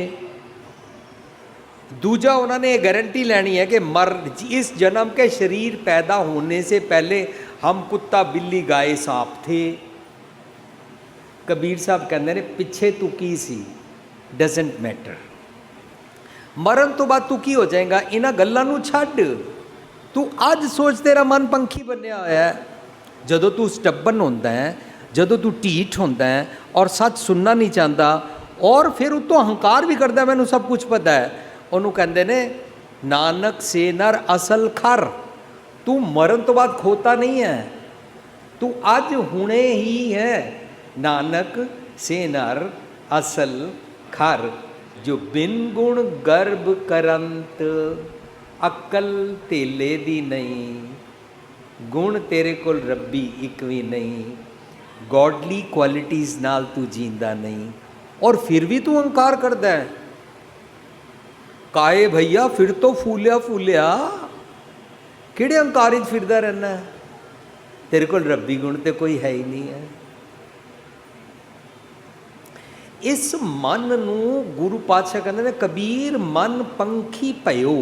दूजा उन्होंने ये गारंटी लेनी है कि इस जन्म के शरीर पैदा होने से पहले हम कुत्ता बिल्ली गाय सांप थे। कबीर साहब कहते ने पिछे तू की सी डजेंट मैटर, मरण तो बाद तू की हो जाएगा। इन्हां गल्लां नूं छड्ड, तू अज सोच तेरा मन पंखी बनिया होया है। जदों तू स्टब्बन होंदा है, जदों तू ढीठ होंदा है और सच सुनना नहीं चाहता और फिर उतों हंकार भी करता, मैनूं सब कुछ पता है, ਉਹਨੂੰ ਕਹਿੰਦੇ ਨੇ ਨਾਨਕ ਸੇ ਨਰ ਅਸਲ ਖਰ। ਤੂੰ ਮਰਨ ਤੋਂ ਬਾਅਦ ਖੋਤਾ ਨਹੀਂ ਹੈ, ਤੂੰ ਅੱਜ ਹੁਣੇ ਹੀ ਹੈ। ਨਾਨਕ ਸੇ ਨਰ ਅਸਲ ਖਰ, ਜੋ ਬਿਨ ਗੁਣ ਗਰਭ ਕਰੰਤ, ਅਕਲ ਧੇਲੇ ਦੀ ਨਹੀਂ, ਗੁਣ ਤੇਰੇ ਕੋਲ ਰੱਬੀ ਇੱਕ ਵੀ ਨਹੀਂ, ਗੋਡਲੀ ਕੁਆਲਿਟੀਜ਼ ਨਾਲ ਤੂੰ ਜੀਂਦਾ ਨਹੀਂ ਔਰ ਫਿਰ ਵੀ ਤੂੰ ਹੰਕਾਰ ਕਰਦਾ ਹੈ। काए भैया फिर तो फूलिया फूलिया, किहड़े अंकार च फिरदा रहना है, तेरे कोल रब्बी गुण तो कोई है ही नहीं है। इस मन नूं गुरु पातशाह कहते ने कबीर मन पंखी भयो,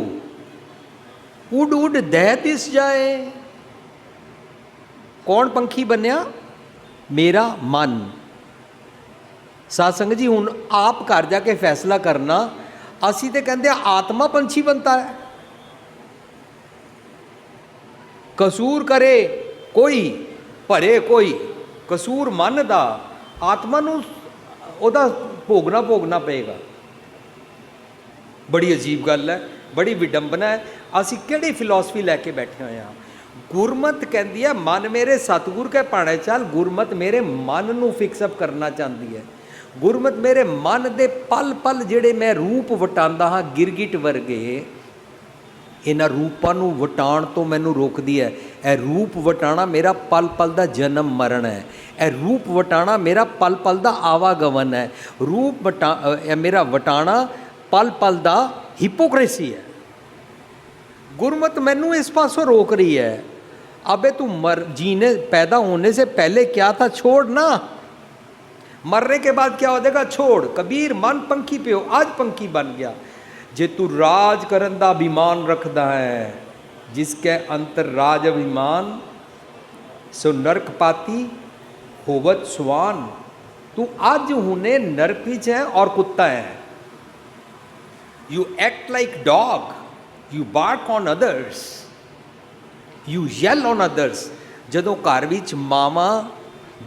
उड उड दह दिस जाए। कौन पंखी बनिया? मेरा मन। साध संगत जी, हुण आप घर जाके फैसला करना। ਅਸੀਂ तो कहते आत्मा पंछी बनता है। कसूर करे कोई, भरे कोई, कसूर मन का आत्मा नूं ओहदा भोगना पेगा। बड़ी अजीब गल है, बड़ी विडंबना है। असी किहड़ी फिलोसफी लैके बैठे हुए हाँ। गुरमत कहती है मन मेरे सतगुर के भाणे चल। गुरमत मेरे मन नूं फिक्सअप करना चाहती है। गुरमत मेरे मन दे पल पल जिहड़े मैं रूप वटांदा हाँ गिरगिट वर्गे, इन्हां रूपां नूं वटाण तो मैनूं रोकदी है। यह रूप वटाणा मेरा पल पल दा जन्म मरण है। यह रूप वटाणा मेरा पल पल दा आवागमन है। रूप मेरा वटाणा पल पल दा हिपोक्रेसी है। गुरमत मैनूं इस पासों रोक रही है। अबे तू जीने पैदा होने से पहले क्या था छोड़ ना, मरने के बाद क्या हो जाएगा छोड़। कबीर मन पंखी पे हो, आज पंखी बन गया। जे तू राज करन दा अभिमान रखदा है, जिसके अंतर राज अभिमान, सो नरक पाती होवत स्वान। तू आज हुने नरक विच है और कुत्ता है। You act like dog, you bark on others, you yell on others. जदों घर विच मावां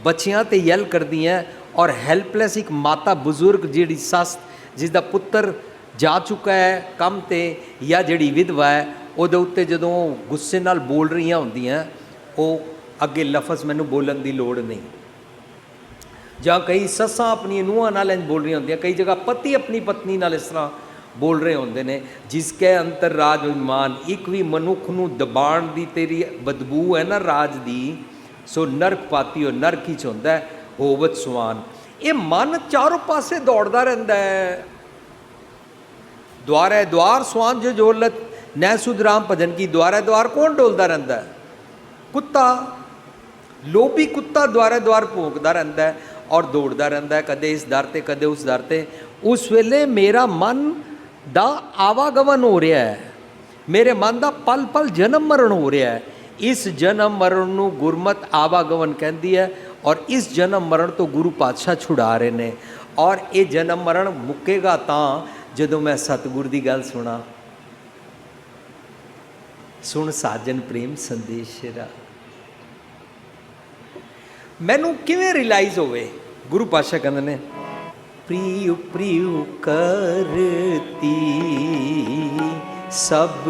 बच्चियां ते येल करदियां और हैल्पलैस एक माता बजुर्ग जिहड़ी सस जिसका पुत्र जा चुका है काम ते या जिहड़ी विधवा है उहदे उत्ते जदों गुस्से नाल बोल रही होंदियां, वो अगे लफज मैनूं बोलण दी लोड़ नहीं। जां कई सस्सां अपनी नूहां नाल इंज बोल रही होंदियां, कई जगह पति अपनी पत्नी नाल इस तरह बोल रहे होंदे ने। जिसके अंतर राज अभिमान, एक भी मनुख नूं दबाण दी तेरी बदबू है ना राज दी, सो नरक पाती हो नरक ही च हुंदा है होवत सुआन। ये मन चारों पासे दौड़ता रहता है। द्वार है द्वार सुआन जो जोलत, नै सुध राम भजन की। द्वार है द्वार कौन डोलता रहता है? कुत्ता। लोभी कुत्ता द्वारे द्वार भोंकता रहता है और दौड़ता रहता है, कदे इस दर ते कदे उस दर ते। उस वेले मेरा मन दा आवागमन हो रहा है। मेरे मन का पल पल जन्म मरण हो रहा है। इस जन्म मरण नूं गुरमत आवागमन कहती है और इस जन्म मरण तो गुरु पातशाह छुड़ा रहे ने। और ये जन्म मरण मुकेगा तां जदों मैं सतगुर की गल सुना। सुन साजन प्रेम संदेश रा मैनू किवें रिलाइज होवे। गुरु पातशाह कहंदे ने प्रिय प्रिय करती सब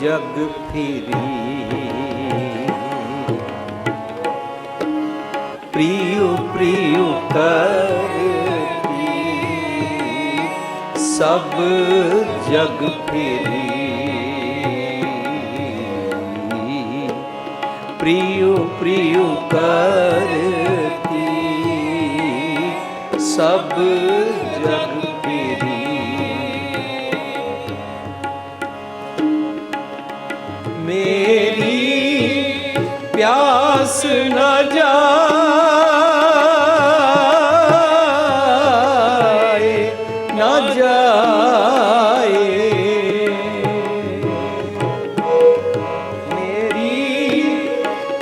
जग फिरी, प्रिय प्रिय करती सब जग फिरी, प्रिय प्रिय करती सब जग फिरी। मेरी प्यास न जाए न जाए, मेरी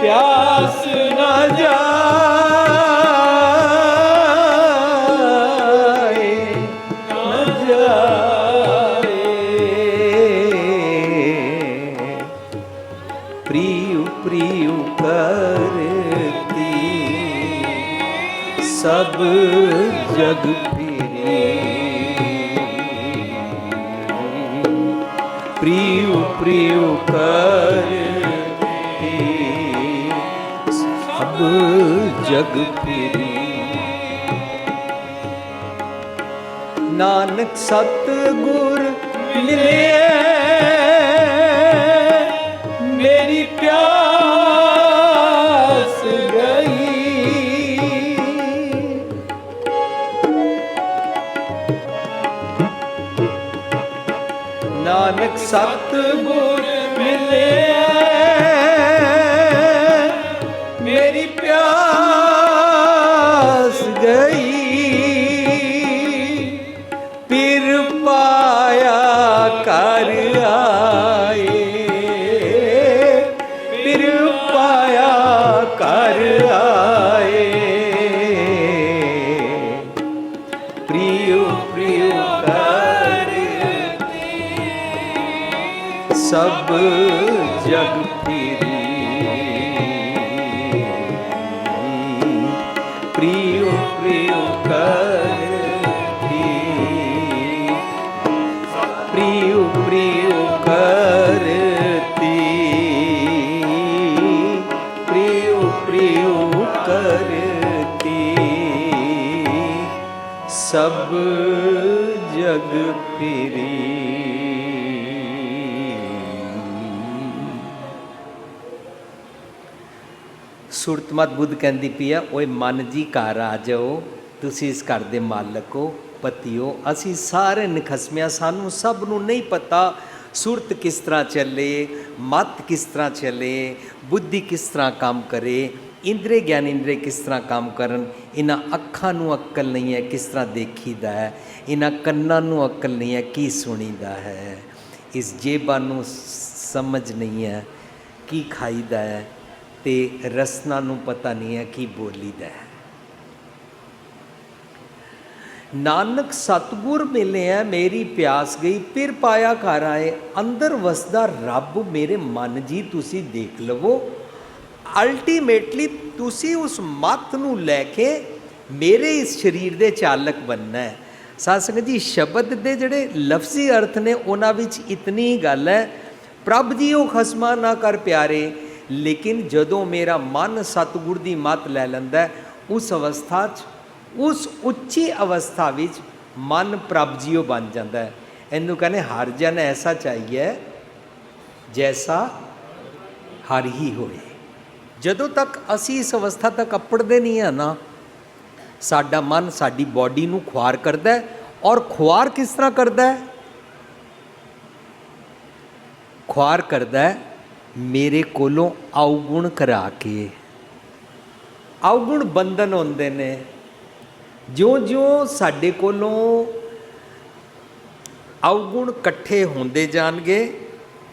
प्यास न जाए न जाए, प्रिय प्रिय करती सब जग फिरी, प्रिय प्रिय करती सब जग फिरी। नानक सतगुर मिले मेरी प्यास गई, नानक सतगुर मिले मेरी प्यास गई, फिर पाया कर आए, फिर पाया कर आए, प्रिय प्रिय करती सब जग फिरी, प्रिय प्रिय करती प्रिय प्रिय करती, प्रिय प्रिय करती सब जग फिरी। सुरतमत बुद्ध कहती पी है ओए मन जी घर आ जाओ, तुसी इस घर दे मालक हो, पति हो। असी सारे निखसमिया, सानू सब नू नहीं पता सुरत किस तरह चले, मत किस तरह चले, बुद्धि किस तरह काम करे, इंद्रे ज्ञान इंद्रे किस तरह काम करन। इन्हां अखां नू अक्ल नहीं है किस तरह देखीदा है, इन्हां कन्नां नू अक्ल नहीं है की सुनीदा है, इस जेबां नू समझ नहीं है की खाईदा है, ते रसना नू पता नहीं है की बोलीदा है। नानक सतगुर मिले हैं मेरी प्यास गई, फिर पाया घर आए। अंदर वसदा रब मेरे मन जी तुसी देख लवो। अल्टीमेटली तुसी उस मत नू लैके मेरे इस शरीर दे चालक बनना है। साध संगत जी शब्द दे जड़े लफ्जी अर्थ ने उन्हां विच इतनी ही गल है, प्रभ जी ओ खसमा ना कर प्यारे। लेकिन जदों मेरा मन सतगुर दी मत लै लैंदा उस अवस्था च, उस उच्ची अवस्था विच मन प्रभ जीओ बन जाता है। इनू कहने हर जन ऐसा चाहिए जैसा हर ही होए। जदों तक असी इस अवस्था तक अपड़ते नहीं है ना, साडा मन साडी बॉडी नू खुआर करता है। और खुआर किस तरह करता है? खुआर करता है मेरे कोलों अवगुण करा के। अवगुण बंधन होंदे ने, ज्यों ज्यों साडे कोलों अवगुण कट्ठे होंदे जाणगे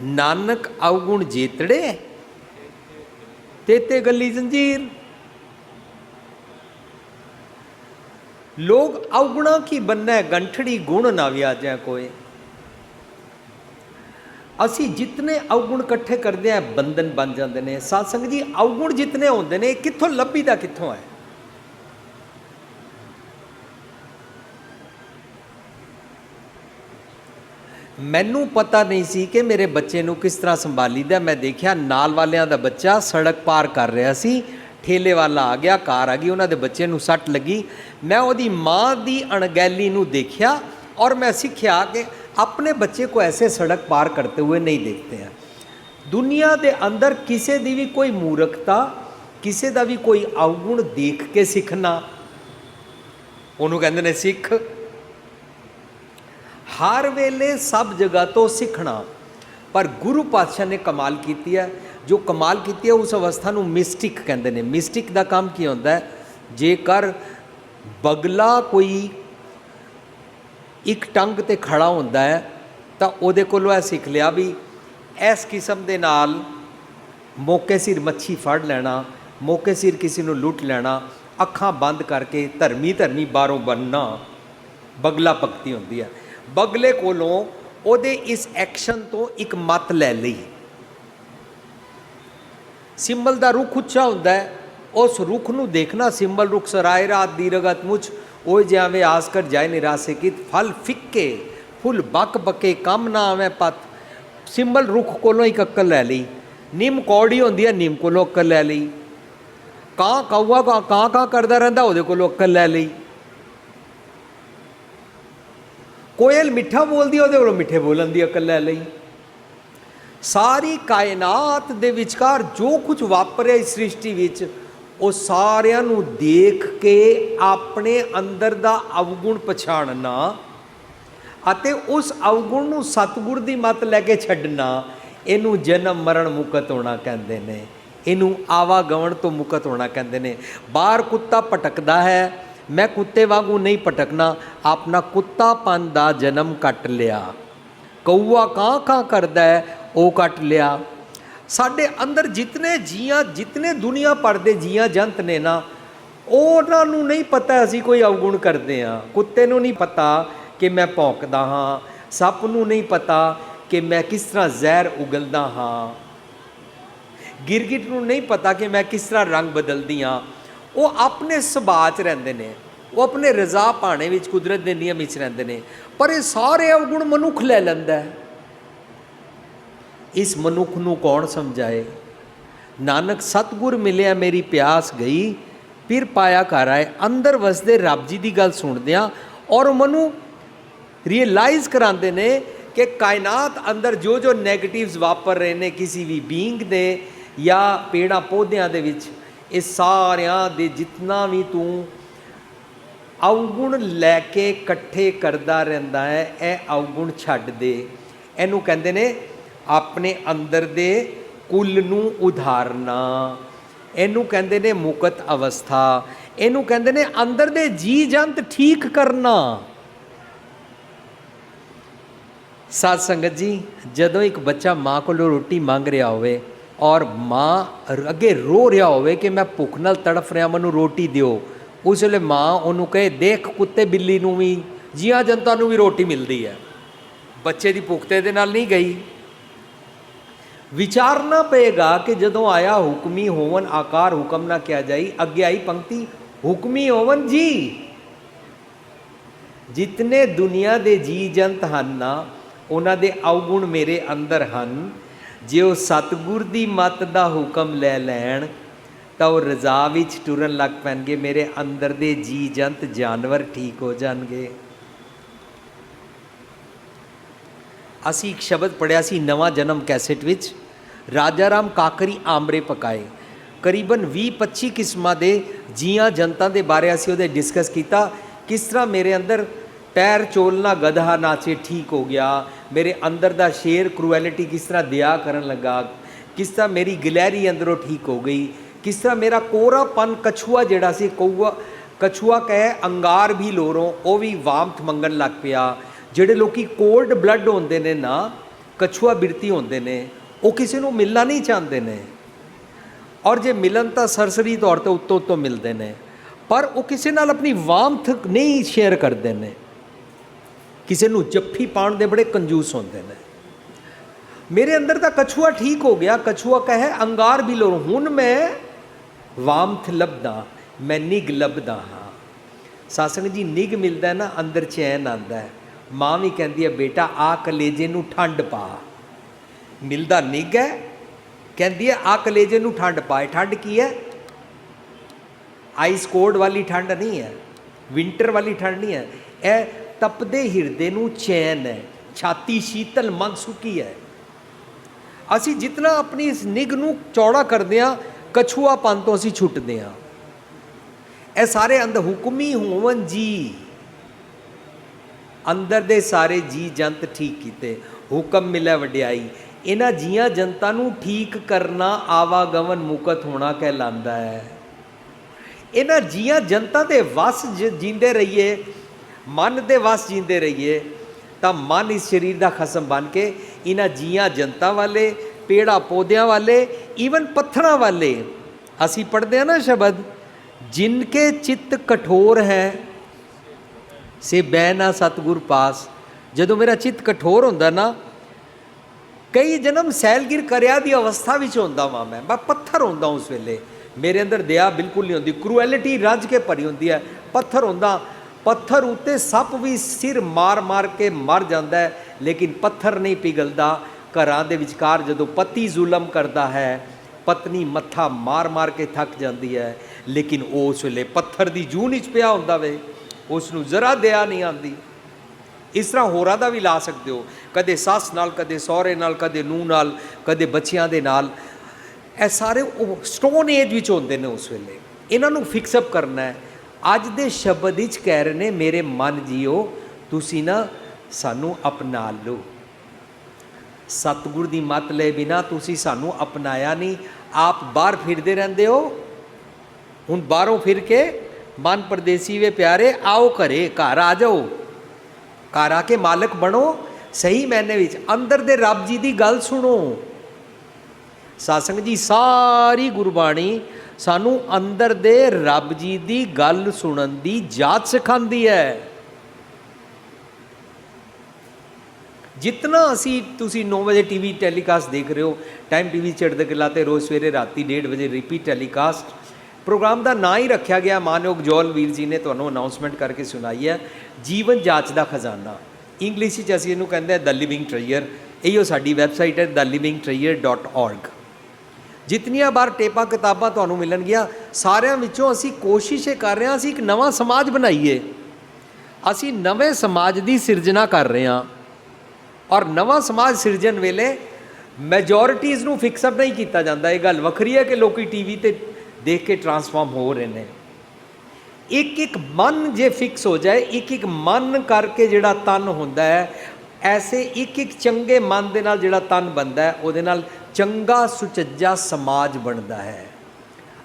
नानक अवगुण जेतड़े तेते गली जंजीर। लोग अवगुणा की बनना गंठड़ी गुण ना व्याजै कोई। असी जितने अवगुण इकट्ठे करते हैं बंधन बन जाते हैं। सत्संग जी अवगुण जितने होंगे ने कित्थों लभी दा कित्थों है। मैनू पता नहीं सी कि मेरे बच्चे नू किस तरह संभाली दा। मैं देखा नाल वालियां दा बच्चा सड़क पार कर रहा सी, ठेले वाला आ गया, कार आ गई, उन्होंने बच्चे नू सट लगी। मैं उहदी माँ की अणगैली नू देखा और मैं सीखिया कि अपने बच्चे को ऐसे सड़क पार करते हुए नहीं देखते हैं। दुनिया के अंदर किसी की भी कोई मूर्खता, किसी का भी कोई अवगुण देख के सीखना, उन्होंने कहते ने सिख। हर वेले सब जगह तो सीखना, पर गुरु पातशाह ने कमाल की है। जो कमाल की है उस अवस्था को मिस्टिक कहते हैं। मिस्टिक का काम की होता है, जेकर बगला कोई एक टंग ते खड़ा होता है तो उहदे कोलों यह सीख लिया भी इस किस्म के नाल मौके सिर मच्छी फड़ लेना, मौके सिर किसी को लुट लेना, अखां बंद करके धर्मी धर्मी बारों बनना, बगला भगती होती है। बगले कोलों उहदे इस एक्शन तो एक मत लै लई। सिंबल का रुख उच्चा होता है, उस रुख नूं देखना, सिंबल रुख सराय रात दीरगत मुझ ओ जावे आस कर जाए निराशे कित, फल फिक्के फुल बक बके कम ना आवे पत। सिंबल रुख कोलों एक अक्ल लै ली। निम कौड़ी होंदी है, निम कोलों अक्ल लै ली। कां कौआ कां करदा रहिंदा, उहदे कोलों अक्ल लै ली। कोयल मिठा बोलती है, उहदे कोलों मिठे बोलन की अक्ल लै लई। सारी कायनात दे विचकार जो कुछ वापरिया इस सृष्टि विच, वो सारियां नूं देख के अपने अंदर दा अवगुण पछाणना अते उस अवगुण नूं सतगुर दी मत लैके छड्डना, इनू जन्म मरण मुकत होना कहते हैं। इनू आवागमन तो मुकत होना कहते हैं। बाहर कुत्ता भटकदा है, मैं कुत्ते वांगू नहीं भटकना, अपना कुत्तापन दा जन्म कट लिया। कौआ कां करदा है, वो कट लिया। साडे अंदर जितने जियां, जितने दुनिया भर दे जियां जंत ने ना, उन्हां नूं नहीं पता असीं कोई अवगुण करते हैं। कुत्ते नूं नहीं पता कि मैं भौंकदा हाँ, सप नूं नहीं पता कि मैं किस तरह जहर उगलदा हाँ, गिरगिट नूं नहीं पता कि मैं किस तरह रंग बदलदी हाँ। वो अपने सुभाਅ च रहिंदे ने, वो अपने रज़ा पाने विच कुदरत के नियम विच रहिंदे ने, पर ये सारे अवगुण मनुख लै लैंदा है। इस मनुख नूं कौन समझाए। नानक सतगुर मिलिया मेरी प्यास गई, फिर पाया घर आए। अंदर वसदे रब जी की गल सुनदियां और मनु रियलाइज कराते ने कि कायनात अंदर जो जो नैगेटिव्स वापर रहे ने किसी भी बींग दे या पेड़ां पौधियां दे विच, ये सारियां दे जितना भी तू अवगुण लैके कट्ठे करदा रहिंदा है, यह अवगुण छड्ड दे। इहनूं कहंदे ने अपने अंदर दे कुल नूं उधारना, इहनूं कहंदे ने मुकत अवस्था, इहनूं कहंदे ने अंदर दे जी जंत ठीक करना। साध संगत जी, जदों एक बच्चा माँ को रोटी मांग रहा होवे और माँ अगे रो रहा होवे कि मैं भुख नाल तड़फ रहा, मैनूं रोटी दिओ, उस वेले माँ उन्होंने कहे देख कुत्ते बिल्ली नूं भी, जियां जंतां नूं भी रोटी मिलती है, बच्चे की भुख ते दे नाल नहीं गई। विचारना पेगा कि जदों आया हुक्मी होवन आकार हुक्म ना किया जाई। अगे आई पंक्ति हुक्मी होवन जी। जितने दुनिया दे जी जंत हन ना, उन्हां दे अवगुण मेरे अंदर हन। जे वो सतगुर दी मत दा हुक्म लै लैण तां वो रज़ा विच टुरन लग पैणगे, मेरे अंदर दे जी जंत जानवर ठीक हो जाणगे। असी एक शब्द पढ़िया सी नवा जन्म कैसेट विच, राजा राम काकरी आमरे पकाए। करीबन 20-25 किस्मां दे जियां जनतां दे बारे असी उहदे डिस्कस किया। किस तरह मेरे अंदर पैर चोलना गधा नाचे ठीक हो गया, मेरे अंदर दा शेर क्रूएलिटी किस तरह दया करन लगा, किस तरह मेरी गिलहरी अंदरों ठीक हो गई, किस तरह मेरा कोरापन कछुआ जिहड़ा सी कछुआ कहे अंगार भी लोरों वो भी वामथ मंगन लग पिया। जिहड़े लोग कोल्ड ब्लड होंदे ने ना, कछुआ बिरती होंदे ने, वो किसी को मिलना नहीं चाहते ने, और जे मिलन तो सरसरी तौर पर उत्तों उत्तों मिलते हैं, पर वो किसी नाल अपनी वामथ नहीं शेयर करते हैं, किसी को जफ्फी पाण दे बड़े कंजूस होंदे ने। मेरे अंदर तो कछुआ ठीक हो गया, कछुआ कहे अंगार भी लो, हुण मैं वामथ लभदा, मैं निग लभदा हाँ। सत्संग जी निग मिलता है ना, अंदर चैन आता है। माँ भी कहती है बेटा आ कलेजे नूं ठंड पा, मिलता निग है, कहती है आ कलेजे नूं ठंड पाए। ठंड की है? आइस कोड वाली ठंड नहीं है, विंटर वाली ठंड नहीं है, यह तपदे हिरदे नूं चैन है, छाती शीतल मन सुखी है। असी जितना अपनी इस निग नूं चौड़ा करते हैं, कछुआपन तो असी छुटते हैं। ए सारे अंदर हुक्मी होवन जी, अंदर दे सारे जी जंत ठीक कीते, हुक्म मिले वड्याई। इन्हां जियां जनता नूं ठीक करना आवागमन मुकत होना कहलांदा है। इन्हां जियां जनता दे वस जींदे रहिए, मन दे वस जींदे रहिए, तो मन इस शरीर का खसम बन के इन्हां जियां जनता वाले, पेड़ा पौधियां वाले, ईवन पत्थरां वाले, असी पढ़ते हैं ना शब्द, जिनके चित्त कठोर है से बैना सतगुर पास। जदों मेरा चित्त कठोर होंदा ना, कई जन्म सैलगिर करिया दी अवस्था विच होंदा वां मैं पत्थर होंदा उस वेले। मेरे अंदर दया बिल्कुल नहीं होंदी, क्रूएलिटी रज के भरी होंदी है, पत्थर होंदा। पत्थर उत्ते सप भी सिर मार मार के मर जाता है, लेकिन पत्थर नहीं पिघलता। घरां दे विचकार जदों पति जुलम करता है, पत्नी मत्था मार मार के थक जाती है, लेकिन उस वेले पत्थर की जून च पिया होंदा वे, उसनूं जरा दया नहीं आती। इस तरह होरां दा भी ला सकते हो, कदे सस नाल, कदे सौहरे नाल, कदे नूह नाल, कदे बच्चियां दे नाल। ਇਹ सारे स्टोन एज विच होंदे ने उस वेले। इन्हां नूं फिक्सअप करना है। अज दे शब्द विच कह रहे ने, मेरे मन जीओ तुसीं ना सानू अपना लो। सतगुर दी मत ले बिना तुसीं सानू अपनाया नहीं, आप बाहर फिरदे रहंदे हो। हुण बाहरों फिर के मन परदेसी वे प्यारे आओ घरे, घर आ जाओ, घर आके मालिक बनो। सही मैने विच अंदर दे रब जी दी गल सुनो। सत्संग जी सारी गुरबाणी सानू अंदर दे रब जी दी गल सुनन दी जाच सिखांदी है। जितना असी तुसी 9 बजे टीवी टैलीकास्ट देख रहे हो, टाइम टीवी चढ़दे किला रोज़ सवेरे राती 1:30 बजे रिपीट टैलीकास्ट। प्रोग्राम का ना ही रखा गया, मानयोग जौल वीर जी ने तुहानू अनाउंसमेंट करके सुनाई है, जीवन जाच का खजाना। इंग्लिश असीं इहनूं कहंदे द लिविंग ट्रेजर। इहो साडी वैबसाइट है thelivingtreasure.org। जितनियां बार टेपा किताबां तुहानू मिलणगियां, सारियां विचों असीं कोशिश कर रहे हैं असीं एक नवां समाज बनाईए। असीं नवें समाज की सिरजना कर रहे हैं, और नवां समाज सिरजन वेले मैजोरिटीज़ नूं फिक्सअप नहीं किया जाता। ये गल वखरी है कि लोग टीवी ते देख के ट्रांसफॉर्म हो रहे हैं। एक एक मन जे फिक्स हो जाए, एक एक मन करके जिहड़ा तन होंदा है, ऐसे एक एक चंगे मन दे नाल जिहड़ा तन बनता है, उहदे नाल चंगा सुचज्जा समाज बनता है।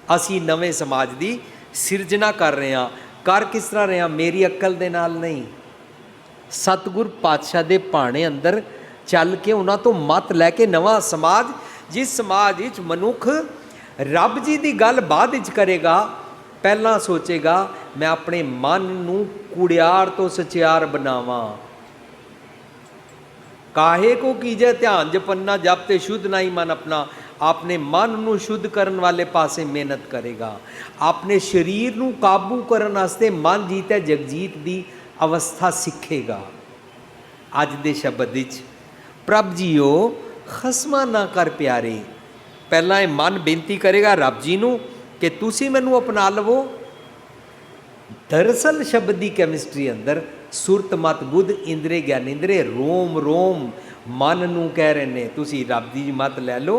असी नवे समाज की सिरजना कर रहे हैं। कर किस तरह रहे हैं? मेरी अक्ल दे नाल नहीं, सतगुर पातशाह दे भाणे अंदर चल के उन्हां तो मत लैके नवा समाज, जिस समाज विच मनुख रब जी की गल बाद विच करेगा, पहला सोचेगा मैं अपने मन नूं कुड़ियार तो सचियार बनावां। काहे को कीजे ध्यान जपन्ना, जब ते शुद्ध नहीं मन अपना। अपने मन नूं शुद्ध करन वाले पासे मेहनत करेगा। अपने शरीर नूं काबू करन वास्ते मन जीते जगजीत दी अवस्था सीखेगा। अज दे शब्द विच प्रभ जीओ खसमा ना कर प्यारे। पहला ये मन बेनती करेगा रब जी नूं कि तुसी मैनू अपना लवो। दरअसल शब्द की कैमिस्ट्री अंदर सुरत मत बुद्ध इंद्रे ज्ञानेंद्रे रोम रोम मन नूं कह रहे ने, तुसी रब दी मत लै लो,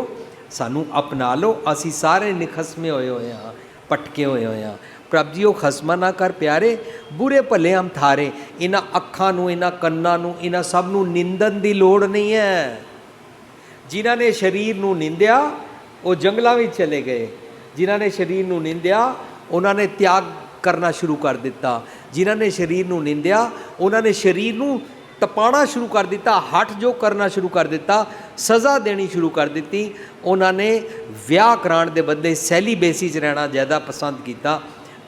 सानू अपना लो। असी सारे निखसमे होए हुए हाँ, पटके होए हुए हाँ। प्रभ जी खसमा ना कर प्यारे, बुरे भले हम थारे। इन्हां अखां नूं, इन्हां कन्नां नूं, इन्हां सब नूं निंदन की लोड़ नहीं है। जिन्हां ने शरीर नूं निंदिया वो जंगलों में चले गए। जिन्हां ने शरीर नूं निंदिया उन्होंने त्याग करना शुरू कर दिता। जिन्हां ने शरीर नूं निंदिया उन्होंने शरीर नूं ਟਪਾਉਣਾ ਸ਼ੁਰੂ ਕਰ ਦਿੱਤਾ, ਹੱਠ ਜੋ ਕਰਨਾ ਸ਼ੁਰੂ ਕਰ ਦਿੱਤਾ, ਸਜ਼ਾ ਦੇਣੀ ਸ਼ੁਰੂ ਕਰ ਦਿੱਤੀ। ਉਹਨਾਂ ਨੇ ਵਿਆਹ ਕਰਾਉਣ ਦੇ ਬਦਲੇ ਸੈਲੀਬੇਸੀ 'ਚ ਰਹਿਣਾ ਜ਼ਿਆਦਾ ਪਸੰਦ ਕੀਤਾ।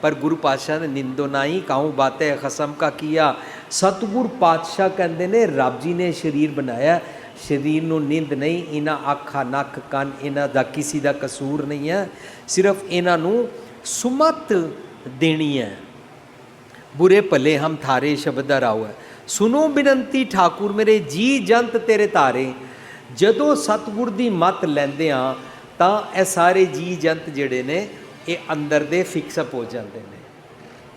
ਪਰ ਗੁਰੂ ਪਾਤਸ਼ਾਹ ਨੇ ਨਿੰਦੋ ਨਾਹੀ ਕਾਹੂ ਬਾਤੇ ਖਸਮ ਕਾ ਕੀਆ। ਸਤਿਗੁਰ ਪਾਤਸ਼ਾਹ ਕਹਿੰਦੇ ਨੇ ਰੱਬ ਜੀ ਨੇ ਸਰੀਰ ਬਣਾਇਆ, ਸਰੀਰ ਨੂੰ ਨਿੰਦ ਨਹੀਂ। ਇਹਨਾਂ ਅੱਖਾਂ ਨੱਕ ਕੰਨ ਇਹਨਾਂ ਦਾ ਕਿਸੇ ਦਾ ਕਸੂਰ ਨਹੀਂ ਹੈ, ਸਿਰਫ ਇਹਨਾਂ ਨੂੰ ਸੁਮਤ ਦੇਣੀ ਹੈ। ਬੁਰੇ ਭਲੇ ਹਮ ਥਾਰੇ ਸ਼ਬਦ ਦਾ ਰਾਉ ਹੈ, ਸੁਨੋ ਬਿਨੰਤੀ ਠਾਕੁਰ ਮੇਰੇ ਜੀ ਜੰਤ ਤੇਰੇ ਤਾਰੇ। ਜਦੋਂ ਸਤਿਗੁਰ ਦੀ ਮੱਤ ਲੈਂਦੇ ਹਾਂ ਤਾਂ ਇਹ ਸਾਰੇ ਜੀ ਜੰਤ ਜਿਹੜੇ ਨੇ ਇਹ ਅੰਦਰ ਦੇ ਫਿਕਸਅਪ ਹੋ ਜਾਂਦੇ ਨੇ।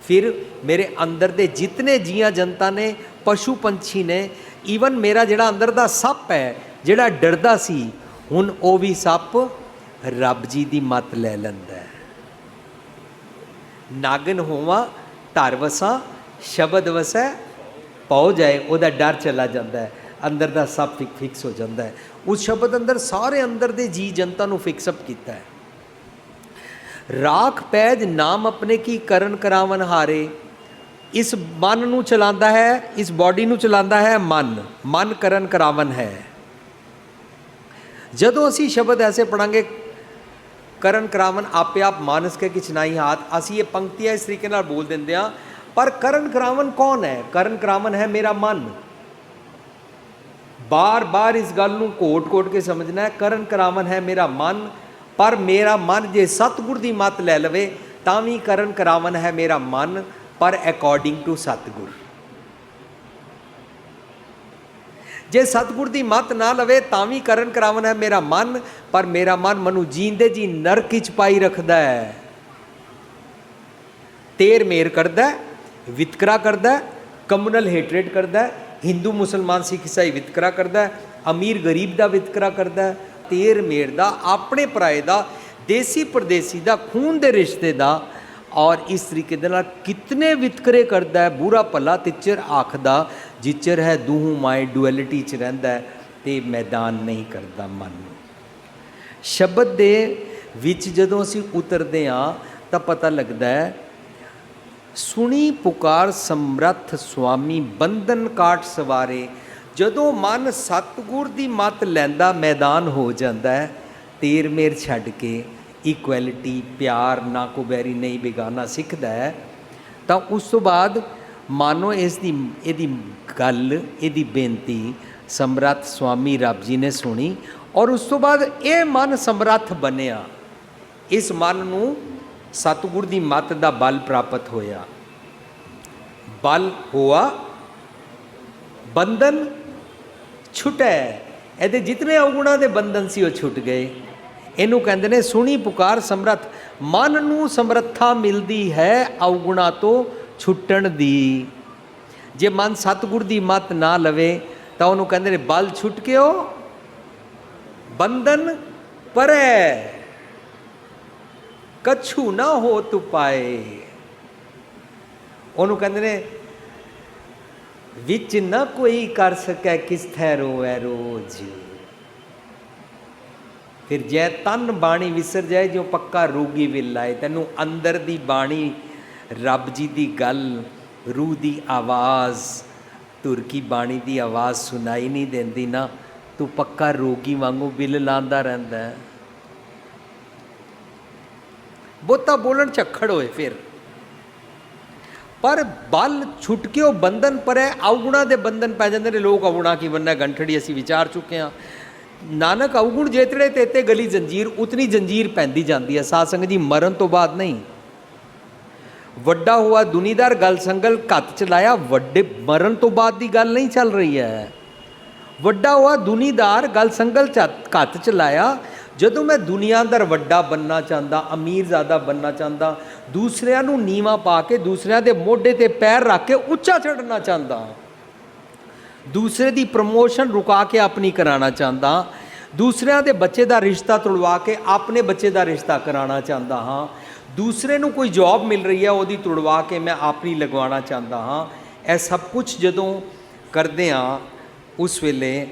ਫਿਰ ਮੇਰੇ ਅੰਦਰ ਦੇ ਜਿਤਨੇ ਜੀਆਂ ਜਨਤਾ ਨੇ, ਪਸ਼ੂ ਪੰਛੀ ਨੇ, ਈਵਨ ਮੇਰਾ ਜਿਹੜਾ ਅੰਦਰ ਦਾ ਸੱਪ ਹੈ ਜਿਹੜਾ ਡਰਦਾ ਸੀ, ਹੁਣ ਉਹ ਵੀ ਸੱਪ ਰੱਬ ਜੀ ਦੀ ਮੱਤ ਲੈ ਲੈਂਦਾ ਹੈ। ਨਾਗਨ ਹੋਵਾਂ ਧਰ ਵਸਾਂ ਸ਼ਬਦ ਵਸੈ ਪਹੁ ਜਾਏ, ਉਹਦਾ ਡਰ ਚਲਾ ਜਾਂਦਾ ਹੈ, ਅੰਦਰ ਦਾ ਸਭ ਫਿਕਸ ਹੋ ਜਾਂਦਾ ਹੈ। ਉਸ ਸ਼ਬਦ ਅੰਦਰ ਸਾਰੇ ਅੰਦਰ ਦੇ ਜੀ ਜਨਤਾ ਨੂੰ ਫਿਕਸਅਪ ਕੀਤਾ ਹੈ। ਰਾਖ ਪੈਜ ਨਾਮ ਆਪਣੇ ਕੀ ਕਰਨ ਕਰਾਵਨ ਹਾਰੇ। ਇਸ ਮਨ ਨੂੰ ਚਲਾਉਂਦਾ ਹੈ, ਇਸ ਬਾਡੀ ਨੂੰ ਚਲਾਉਂਦਾ ਹੈ ਮਨ ਕਰਨ ਕਰਾਵਨ ਹੈ। ਜਦੋਂ ਅਸੀਂ ਸ਼ਬਦ ਐਸੇ ਪੜਾਂਗੇ, ਕਰਨ ਕਰਾਵਨ ਆਪੇ ਆਪ ਮਾਨਸ ਕੇ ਕਿਛ ਨਾਹੀ ਹਾਥ, ਅਸੀਂ ਇਹ ਪੰਕਤੀਆਂ ਇਸ ਤਰੀਕੇ ਨਾਲ ਬੋਲ ਦਿੰਦੇ ਹਾਂ। ਪਰ ਕਰਨ ਕਰਾਵਨ ਕੌਣ ਹੈ? ਕਰਨ ਕਰਾਵਨ ਹੈ ਮੇਰਾ ਮਨ। ਬਾਰ ਬਾਰ ਇਸ ਗੱਲ ਨੂੰ ਘੋਟ ਕੇ ਸਮਝਣਾ ਹੈ। ਕਰਨ ਕਰਾਵਨ ਹੈ ਮੇਰਾ ਮਨ, ਪਰ ਮੇਰਾ ਮਨ ਜੇ ਸਤਿਗੁਰ ਦੀ ਮੱਤ ਲੈ ਲਵੇ ਤਾਂ ਵੀ ਕਰਨ ਕਰਾਵਨ ਹੈ ਮੇਰਾ ਮਨ, ਪਰ ਅਕੋਰਡਿੰਗ ਟੂ ਸਤਿਗੁਰ। ਜੇ ਸਤਿਗੁਰ ਦੀ ਮੱਤ ਨਾ ਲਵੇ ਤਾਂ ਵੀ ਕਰਨ ਕਰਾਵਨ ਹੈ ਮੇਰਾ ਮਨ, ਪਰ ਮੇਰਾ ਮਨ ਮੈਨੂੰ ਜੀਂਦੇ ਜੀ ਨਰਕ 'ਚ ਪਾਈ ਰੱਖਦਾ ਹੈ। ਤੇਰ ਮੇਰ ਕਰਦਾ, ਵਿਤਕਰਾ ਕਰਦਾ, ਕਮਿਊਨਲ ਹੇਟਰੇਟ ਕਰਦਾ, ਹਿੰਦੂ ਮੁਸਲਮਾਨ ਸਿੱਖ ਈਸਾਈ ਵਿਤਕਰਾ ਕਰਦਾ, ਅਮੀਰ ਗਰੀਬ ਦਾ ਵਿਤਕਰਾ ਕਰਦਾ, ਤੇਰ ਮੇਰ ਦਾ, ਆਪਣੇ ਪਰਾਏ ਦਾ, ਦੇਸੀ ਪਰਦੇਸੀ ਦਾ, ਖੂਨ ਦੇ ਰਿਸ਼ਤੇ ਦਾ। ਔਰ ਇਸ ਤਰੀਕੇ ਦੇ ਨਾਲ ਕਿਤਨੇ ਵਿਤਕਰੇ ਕਰਦਾ ਹੈ। ਬੁਰਾ ਭਲਾ ਤਿੱਚਰ ਆਖਦਾ, ਜਿੱਚਰ ਹੈ ਦੂਹੂ ਮਾਏ ਡੁਐਲਿਟੀ 'ਚ ਰਹਿੰਦਾ ਤੇ ਮੈਦਾਨ ਨਹੀਂ ਕਰਦਾ ਮਨ ਨੂੰ। ਸ਼ਬਦ ਦੇ ਵਿੱਚ ਜਦੋਂ ਅਸੀਂ ਉਤਰਦੇ ਹਾਂ ਤਾਂ ਪਤਾ ਲੱਗਦਾ ਹੈ, ਸੁਣੀ ਪੁਕਾਰ ਸਮਰੱਥ ਸੁਆਮੀ ਬੰਧਨ ਕਾਟ ਸਵਾਰੇ। ਜਦੋਂ ਮਨ ਸਤਿਗੁਰ ਦੀ ਮੱਤ ਲੈਂਦਾ ਮੈਦਾਨ ਹੋ ਜਾਂਦਾ ਹੈ, ਤੇਰ ਮੇਰ ਛੱਡ ਕੇ ਇਕੁਐਲਿਟੀ, ਪਿਆਰ, ਨਾ ਕੋ ਬੈਰੀ ਨਹੀਂ ਬੇਗਾਨਾ ਸਿੱਖਦਾ ਹੈ, ਤਾਂ ਉਸ ਤੋਂ ਬਾਅਦ ਮਾਨੋ ਇਹਦੀ ਗੱਲ, ਇਹਦੀ ਬੇਨਤੀ ਸਮਰੱਥ ਸੁਆਮੀ ਰੱਬ ਜੀ ਨੇ ਸੁਣੀ। ਔਰ ਉਸ ਤੋਂ ਬਾਅਦ ਇਹ ਮਨ ਸਮਰੱਥ ਬਣਿਆ। ਇਸ ਮਨ ਨੂੰ ਸਤਿਗੁਰ ਦੀ ਮੱਤ ਦਾ ਬਲ ਪ੍ਰਾਪਤ ਹੋਇਆ। ਬਲ ਹੋਆ ਬੰਧਨ ਛੁਟੈ। ਇਹਦੇ ਜਿਤਨੇ ਅਵਗੁਣਾਂ ਦੇ ਬੰਧਨ ਸੀ ਉਹ ਛੁੱਟ ਗਏ। ਇਹਨੂੰ ਕਹਿੰਦੇ ਨੇ ਸੁਣੀ ਪੁਕਾਰ ਸਮਰੱਥ। ਮਨ ਨੂੰ ਸਮਰੱਥਾ ਮਿਲਦੀ ਹੈ ਅਵਗੁਣਾਂ ਤੋਂ ਛੁੱਟਣ ਦੀ। ਜੇ ਮਨ ਸਤਿਗੁਰ ਦੀ ਮੱਤ ਨਾ ਲਵੇ ਤਾਂ ਉਹਨੂੰ ਕਹਿੰਦੇ ਨੇ ਬਲ ਛੁੱਟ ਕੇ ਉਹ ਬੰਧਨ ਪਰੈ, ਕਛੂ ਨਾ ਹੋ ਤੂ ਪਾਏ। ਉਹਨੂੰ ਕਹਿੰਦੇ ਨੇ ਵਿੱਚ ਨਾ ਕੋਈ ਕਰ ਸਕੈ ਕਿਸ ਥੈ ਰੋਵੈ ਰੋਜ਼। ਫਿਰ ਜੈ ਤਨ ਬਾਣੀ ਵਿਸਰ ਜਾਏ ਜੋ ਪੱਕਾ ਰੋਗੀ ਵਿਲ ਲਾਏ। ਤੈਨੂੰ ਅੰਦਰ ਦੀ ਬਾਣੀ, ਰੱਬ ਜੀ ਦੀ ਗੱਲ, ਰੂਹ ਦੀ ਆਵਾਜ਼, ਧੁਰ ਕੀ ਬਾਣੀ ਦੀ ਆਵਾਜ਼ ਸੁਣਾਈ ਨਹੀਂ ਦਿੰਦੀ ਨਾ, ਤੂੰ ਪੱਕਾ ਰੋਗੀ ਵਾਂਗੂ ਬਿਲ ਲਾਂਦਾ ਰਹਿੰਦਾ ਹੈ। ਬਹੁਤਾ ਬੋਲਣ ਝੱਖੜ ਹੋਏ ਫਿਰ। ਪਰ ਬਲ ਛੁੱਟ ਕੇ ਉਹ ਬੰਧਨ ਪਰੈ, ਅਵਗੁਣਾ ਦੇ ਬੰਧਨ ਪੈ ਜਾਂਦੇ ਨੇ। ਲੋਕ ਅਵਗੁਣਾ ਕੀ ਬੰਨਣਾ ਗੰਠੜੀ ਅਸੀਂ ਵਿਚਾਰ ਚੁੱਕੇ ਹਾਂ। ਨਾਨਕ ਅਵਗੁਣ ਜੇਤੜੇ ਤੇਤੇ ਗਲੀ ਜੰਜੀਰ, ਉਤਨੀ ਜੰਜੀਰ ਪੈਂਦੀ ਜਾਂਦੀ ਹੈ ਸਾਧ ਸੰਗਤ ਜੀ, ਮਰਨ ਤੋਂ ਬਾਅਦ ਨਹੀਂ। ਵੱਡਾ ਹੋਆ ਦੁਨੀਦਾਰ ਗਲ ਸੰਗਲ ਘੱਤ ਚਲਾਇਆ, ਵੱਡੇ ਮਰਨ ਤੋਂ ਬਾਅਦ ਦੀ ਗੱਲ ਨਹੀਂ ਚੱਲ ਰਹੀ ਹੈ। ਵੱਡਾ ਹੋਆ ਦੁਨੀਦਾਰ ਗਲ ਸੰਗਲ ਘੱਤ ਚਲਾਇਆ। ਜਦੋਂ ਮੈਂ ਦੁਨੀਆ ਅੰਦਰ ਵੱਡਾ ਬਣਨਾ ਚਾਹੁੰਦਾ, ਅਮੀਰ ਜ਼ਿਆਦਾ ਬਣਨਾ ਚਾਹੁੰਦਾ, ਦੂਸਰਿਆਂ ਨੂੰ ਨੀਵਾਂ ਪਾ ਕੇ, ਦੂਸਰਿਆਂ ਦੇ ਮੋਢੇ 'ਤੇ ਪੈਰ ਰੱਖ ਕੇ ਉੱਚਾ ਚੜ੍ਹਨਾ ਚਾਹੁੰਦਾ, ਦੂਸਰੇ ਦੀ ਪ੍ਰਮੋਸ਼ਨ ਰੁਕਾ ਕੇ ਆਪਣੀ ਕਰਾਉਣਾ ਚਾਹੁੰਦਾ, ਦੂਸਰਿਆਂ ਦੇ ਬੱਚੇ ਦਾ ਰਿਸ਼ਤਾ ਤੁੜਵਾ ਕੇ ਆਪਣੇ ਬੱਚੇ ਦਾ ਰਿਸ਼ਤਾ ਕਰਾਉਣਾ ਚਾਹੁੰਦਾ ਹਾਂ, ਦੂਸਰੇ ਨੂੰ ਕੋਈ ਜੌਬ ਮਿਲ ਰਹੀ ਹੈ ਉਹਦੀ ਤੁੜਵਾ ਕੇ ਮੈਂ ਆਪਣੀ ਲਗਵਾਉਣਾ ਚਾਹੁੰਦਾ ਹਾਂ। ਇਹ ਸਭ ਕੁਛ ਜਦੋਂ ਕਰਦੇ ਹਾਂ ਉਸ ਵੇਲੇ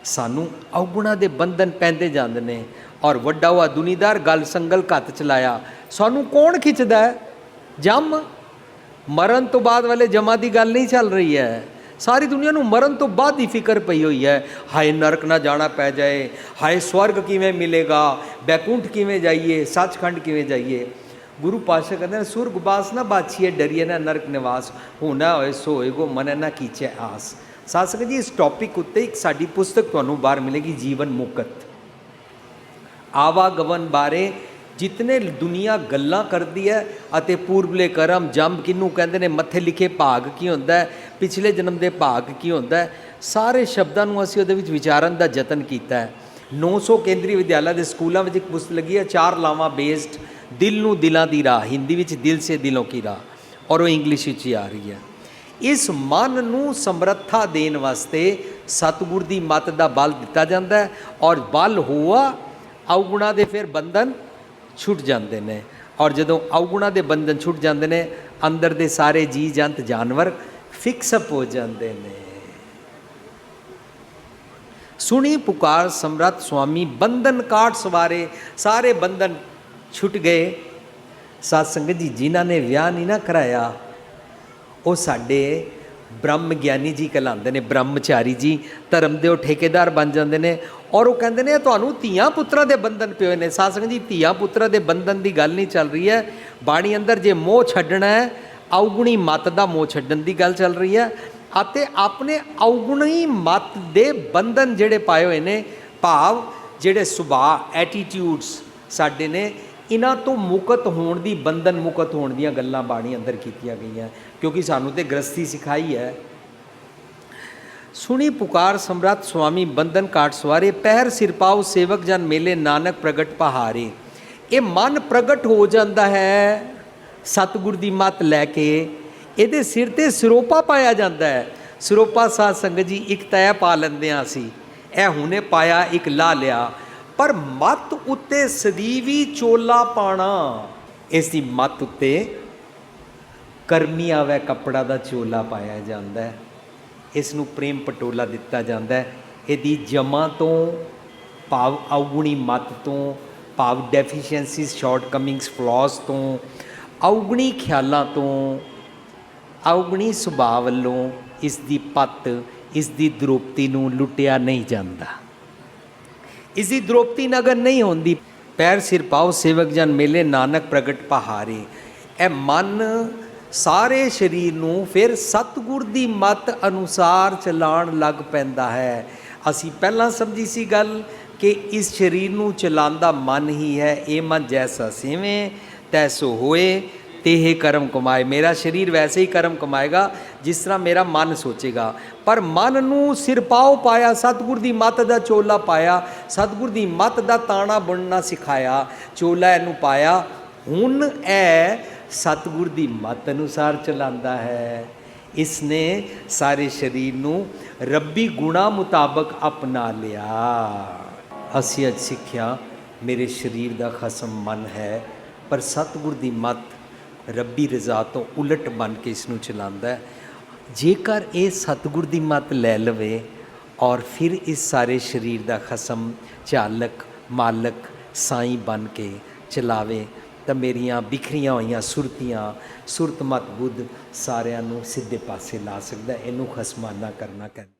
ਸਾਨੂੰ ਅਵਗੁਣਾਂ ਦੇ ਬੰਧਨ ਪੈਂਦੇ ਜਾਂਦੇ ਨੇ। ਔਰ ਵੱਡਾ ਹੋਆ ਦੁਨੀਦਾਰ ਗਲ ਸੰਗਲ ਘੱਤ ਚਲਾਇਆ। ਸਾਨੂੰ ਕੌਣ ਖਿੱਚਦਾ ਹੈ? ਜੰਮ। ਮਰਨ ਤੋਂ ਬਾਅਦ ਵਾਲੇ ਜਮਾਂ ਦੀ ਗੱਲ ਨਹੀਂ ਚੱਲ ਰਹੀ ਹੈ। ਸਾਰੀ ਦੁਨੀਆ ਨੂੰ ਮਰਨ ਤੋਂ ਬਾਅਦ ਹੀ ਫਿਕਰ ਪਈ ਹੋਈ ਹੈ, ਹਾਏ ਨਰਕ ਨਾ ਜਾਣਾ ਪੈ ਜਾਏ, ਹਾਏ ਸਵਰਗ ਕਿਵੇਂ ਮਿਲੇਗਾ, ਬੈਕੁੰਠ ਕਿਵੇਂ ਜਾਈਏ, ਸੱਚਖੰਡ ਕਿਵੇਂ ਜਾਈਏ। ਗੁਰੂ ਪਾਤਸ਼ਾਹ ਕਹਿੰਦੇ ਨੇ ਸੁਰਗ ਬਾਸ ਨਾ ਬਾਛੀਏ, ਡਰੀਏ ਨਾ ਨਰਕ ਨਿਵਾਸ, ਹੋਣਾ ਹੋਏ ਸੋ ਹੋਏਗੋ, ਮਨ ਨਾ ਕੀਚੇ ਆਸ। ਸਾਧ ਸੰਗਤ ਜੀ, ਇਸ ਟੌਪਿਕ ਉੱਤੇ ਇੱਕ ਸਾਡੀ ਪੁਸਤਕ ਤੁਹਾਨੂੰ ਬਾਹਰ ਮਿਲੇਗੀ, ਜੀਵਨ ਮੁਕਤ। ਆਵਾਗਮਨ ਬਾਰੇ ਜਿਤਨੇ ਦੁਨੀਆ ਗੱਲਾਂ ਕਰਦੀ ਹੈ ਅਤੇ ਪੂਰਬਲੇ ਕਰਮ ਜੰਮ ਕਿਹਨੂੰ ਕਹਿੰਦੇ ਨੇ, ਮੱਥੇ ਲਿਖੇ ਭਾਗ ਕੀ ਹੁੰਦਾ, ਪਿਛਲੇ ਜਨਮ ਦੇ ਭਾਗ ਕੀ ਹੁੰਦਾ, ਸਾਰੇ ਸ਼ਬਦਾਂ ਨੂੰ ਅਸੀਂ ਉਹਦੇ ਵਿੱਚ ਵਿਚਾਰਨ ਦਾ ਯਤਨ ਕੀਤਾ ਹੈ। 900 ਕੇਂਦਰੀ ਵਿਦਿਆਲਾ ਦੇ ਸਕੂਲਾਂ ਵਿੱਚ ਇੱਕ ਪੁਸਤਕ ਲੱਗੀ ਹੈ, 4 ਲਾਵਾਂ ਬੇਸਡ, ਦਿਲ ਨੂੰ ਦਿਲਾਂ ਦੀ ਰਾਹ, ਹਿੰਦੀ ਵਿੱਚ ਦਿਲ ਸੇ ਦਿਲੋਂ ਕੀ ਰਾਹ, ਔਰ ਉਹ ਇੰਗਲਿਸ਼ ਵਿੱਚ ਹੀ ਆ ਰਹੀ ਹੈ। ਇਸ ਮਨ ਨੂੰ ਸਮਰੱਥਾ ਦੇਣ ਵਾਸਤੇ ਸਤਿਗੁਰ ਦੀ ਮੱਤ ਦਾ ਬਲ ਦਿੱਤਾ ਜਾਂਦਾ ਹੈ, ਔਰ ਬਲ ਹੋਆ ਅਵਗੁਣਾ ਦੇ ਫਿਰ ਬੰਧਨ ਛੁੱਟ ਜਾਂਦੇ ਨੇ, ਔਰ ਜਦੋਂ ਅਵਗੁਣਾ ਦੇ ਬੰਧਨ ਛੁੱਟ ਜਾਂਦੇ ਨੇ, ਅੰਦਰ ਦੇ ਸਾਰੇ ਜੀ ਜੰਤ ਜਾਨਵਰ ਫਿਕਸਅਪ ਹੋ ਜਾਂਦੇ ਨੇ। ਸੁਣੀ ਪੁਕਾਰ ਸਮਰੱਥ ਸੁਆਮੀ, ਬੰਧਨ ਕਾਟ ਸਵਾਰੇ, ਸਾਰੇ ਬੰਧਨ ਛੁੱਟ ਗਏ। ਸਾਧ ਸੰਗਤ ਜੀ, ਜਿਨ੍ਹਾਂ ਨੇ ਵਿਆਹ ਨਹੀਂ ਨਾ ਕਰਾਇਆ ਉਹ ਸਾਡੇ ਬ੍ਰਹਮ ਗਿਆਨੀ ਜੀ ਕਹਿਲਾਉਂਦੇ ਨੇ, ਬ੍ਰਹਮਚਾਰੀ ਜੀ, ਧਰਮ ਦੇ ਉਹ ਠੇਕੇਦਾਰ ਬਣ ਜਾਂਦੇ ਨੇ, ਔਰ ਉਹ ਕਹਿੰਦੇ ਨੇ ਤੁਹਾਨੂੰ ਧੀਆਂ ਪੁੱਤਰਾਂ ਦੇ ਬੰਧਨ ਪਿਓ ਨੇ। ਸਾਧ ਸੰਗਤ ਜੀ, ਧੀਆਂ ਪੁੱਤਰਾਂ ਦੇ ਬੰਧਨ ਦੀ ਗੱਲ ਨਹੀਂ ਚੱਲ ਰਹੀ ਹੈ ਬਾਣੀ ਅੰਦਰ। ਜੇ ਮੋਹ ਛੱਡਣਾ ਹੈ, ਅਵਗੁਣੀ ਮੱਤ ਦਾ ਮੋਹ ਛੱਡਣ ਦੀ ਗੱਲ ਚੱਲ ਰਹੀ ਹੈ, ਅਤੇ ਆਪਣੇ ਅਵਗੁਣੀ ਮੱਤ ਦੇ ਬੰਧਨ ਜਿਹੜੇ ਪਾਏ ਹੋਏ ਨੇ, ਭਾਵ ਜਿਹੜੇ ਸੁਭਾਅ ਐਟੀਟਿਊਡਸ ਸਾਡੇ ਨੇ, ਇਹਨਾਂ ਤੋਂ ਮੁਕਤ ਹੋਣ ਦੀ, ਬੰਧਨ ਮੁਕਤ ਹੋਣ ਦੀਆਂ ਗੱਲਾਂ ਬਾਣੀ ਅੰਦਰ ਕੀਤੀਆਂ ਗਈਆਂ, ਕਿਉਂਕਿ ਸਾਨੂੰ ਤੇ ਗ੍ਰਸਤੀ ਸਿਖਾਈ ਹੈ। ਸੁਣੀ ਪੁਕਾਰ ਸਮਰੱਥ ਸੁਆਮੀ, ਬੰਧਨ ਕਾਟ ਸਵਾਰੇ, ਪਹਿਰ ਸਿਰ ਪਾਉ ਸੇਵਕ ਜਨ ਮੇਲੇ, ਨਾਨਕ ਪ੍ਰਗਟ ਪਹਾਰੇ। ਇਹ ਮਨ ਪ੍ਰਗਟ ਹੋ ਜਾਂਦਾ ਹੈ ਸਤਿਗੁਰ ਦੀ ਮੱਤ ਲੈ ਕੇ, ਇਹਦੇ ਸਿਰ ਤੇ ਸਿਰੋਪਾ ਪਾਇਆ ਜਾਂਦਾ ਹੈ। ਸਿਰੋਪਾ ਸਾਧ ਸੰਗਤ ਜੀ ਇੱਕ ਤੈ ਪਾ ਲੈਂਦੇ ਹਾਂ ਅਸੀਂ, ਇਹ ਹੁਣੇ ਪਾਇਆ, ਇੱਕ ਲਾ ਲਿਆ, ਪਰ ਮੱਤ ਉੱਤੇ ਸਦੀਵੀ ਚੋਲਾ ਪਾਣਾ, ਇਸ ਦੀ ਮੱਤ ਉੱਤੇ ਕਰਮੀ ਆਵੇ ਕੱਪੜਾ ਦਾ ਚੋਲਾ ਪਾਇਆ ਜਾਂਦਾ ਹੈ, ਇਸ ਨੂੰ ਪ੍ਰੇਮ ਪਟੋਲਾ ਦਿੱਤਾ ਜਾਂਦਾ ਹੈ। ਇਹਦੀ ਜਮਾ ਤੋਂ ਭਾਵ ਅਵਗੁਣੀ ਮੱਤ ਤੋਂ, ਭਾਵ ਡੈਫੀਸ਼ੀਐਂਸੀਜ਼, ਸ਼ਾਰਟਕਮਿੰਗਸ, ਫਲॉस ਤੋਂ, ਅਵਗੁਣੀ ਖਿਆਲਾਂ ਤੋਂ, ਅਵਗੁਣੀ ਸੁਭਾਅ ਵੱਲੋਂ ਇਸ ਦੀ ਪੱਤ, ਇਸ ਦੀ ਦ੍ਰੋਪਤੀ ਨੂੰ ਲੁੱਟਿਆ ਨਹੀਂ ਜਾਂਦਾ, ਇਸ ਦੀ ਦ੍ਰੋਪਤੀ ਨਗਰ ਨਹੀਂ ਹੁੰਦੀ। ਪੈਰ ਸਿਰ ਪਾਓ ਸੇਵਕ ਜਨ ਮੇਲੇ, ਨਾਨਕ ਪ੍ਰਗਟ ਪਹਾਰੇ। ਇਹ ਮਨ ਸਾਰੇ ਸਰੀਰ ਨੂੰ ਫਿਰ ਸਤਿਗੁਰ ਦੀ ਮੱਤ ਅਨੁਸਾਰ ਚਲਾਉਣ ਲੱਗ ਪੈਂਦਾ ਹੈ। ਅਸੀਂ ਪਹਿਲਾਂ ਸਮਝੀ ਸੀ ਗੱਲ ਕਿ ਇਸ ਸਰੀਰ ਨੂੰ ਚਲਾਉਂਦਾ ਮਨ ਹੀ ਹੈ। ਇਹ ਮਨ ਜੈਸਾ ਸੇਵੇਂ ਤੈਸੋ ਹੋਏ, ਤੇਹੇ ਕਰਮ ਕਮਾਏ। ਮੇਰਾ ਸਰੀਰ ਵੈਸੇ ਹੀ ਕਰਮ ਕਮਾਏਗਾ ਜਿਸ ਤਰ੍ਹਾਂ ਮੇਰਾ ਮਨ ਸੋਚੇਗਾ। ਪਰ ਮਨ ਨੂੰ ਸਿਰ ਪਾਉ ਪਾਇਆ, ਸਤਿਗੁਰ ਦੀ ਮੱਤ ਦਾ ਚੋਲਾ ਪਾਇਆ, ਸਤਿਗੁਰ ਦੀ ਮੱਤ ਦਾ ਤਾਣਾ ਬੁਣਨਾ ਸਿਖਾਇਆ, ਚੋਲਾ ਇਹਨੂੰ ਪਾਇਆ। ਹੁਣ ਇਹ ਸਤਿਗੁਰ ਦੀ ਮੱਤ ਅਨੁਸਾਰ ਚਲਾਉਂਦਾ ਹੈ। ਇਸ ਨੇ ਸਾਰੇ ਸਰੀਰ ਨੂੰ ਰੱਬੀ ਗੁਣਾ ਮੁਤਾਬਕ ਅਪਣਾ ਲਿਆ। ਅਸੀਂ ਅੱਜ ਸਿੱਖਿਆ ਮੇਰੇ ਸਰੀਰ ਦਾ ਖਸਮ ਮਨ ਹੈ, ਪਰ ਸਤਿਗੁਰ ਦੀ ਮੱਤ ਰੱਬੀ ਰਜ਼ਾ ਤੋਂ ਉਲਟ ਬਣ ਕੇ ਇਸ ਨੂੰ ਚਲਾਉਂਦਾ ਹੈ। ਜੇਕਰ ਇਹ ਸਤਿਗੁਰ ਦੀ ਮੱਤ ਲੈ ਲਵੇ ਔਰ ਫਿਰ ਇਸ ਸਾਰੇ ਸਰੀਰ ਦਾ ਖਸਮ, ਚਾਲਕ, ਮਾਲਕ, ਸਾਈਂ ਬਣ ਕੇ ਚਲਾਵੇ ਤਾਂ ਮੇਰੀਆਂ ਬਿਖਰੀਆਂ ਹੋਈਆਂ ਸੁਰਤੀਆਂ, ਸੁਰਤ ਮਤ ਬੁੱਧ ਸਾਰਿਆਂ ਨੂੰ ਸਿੱਧੇ ਪਾਸੇ ਲਾ ਸਕਦਾ। ਇਹਨੂੰ ਖਸਮਾਨਾ ਕਰਨਾ ਕਹਿੰਦੇ।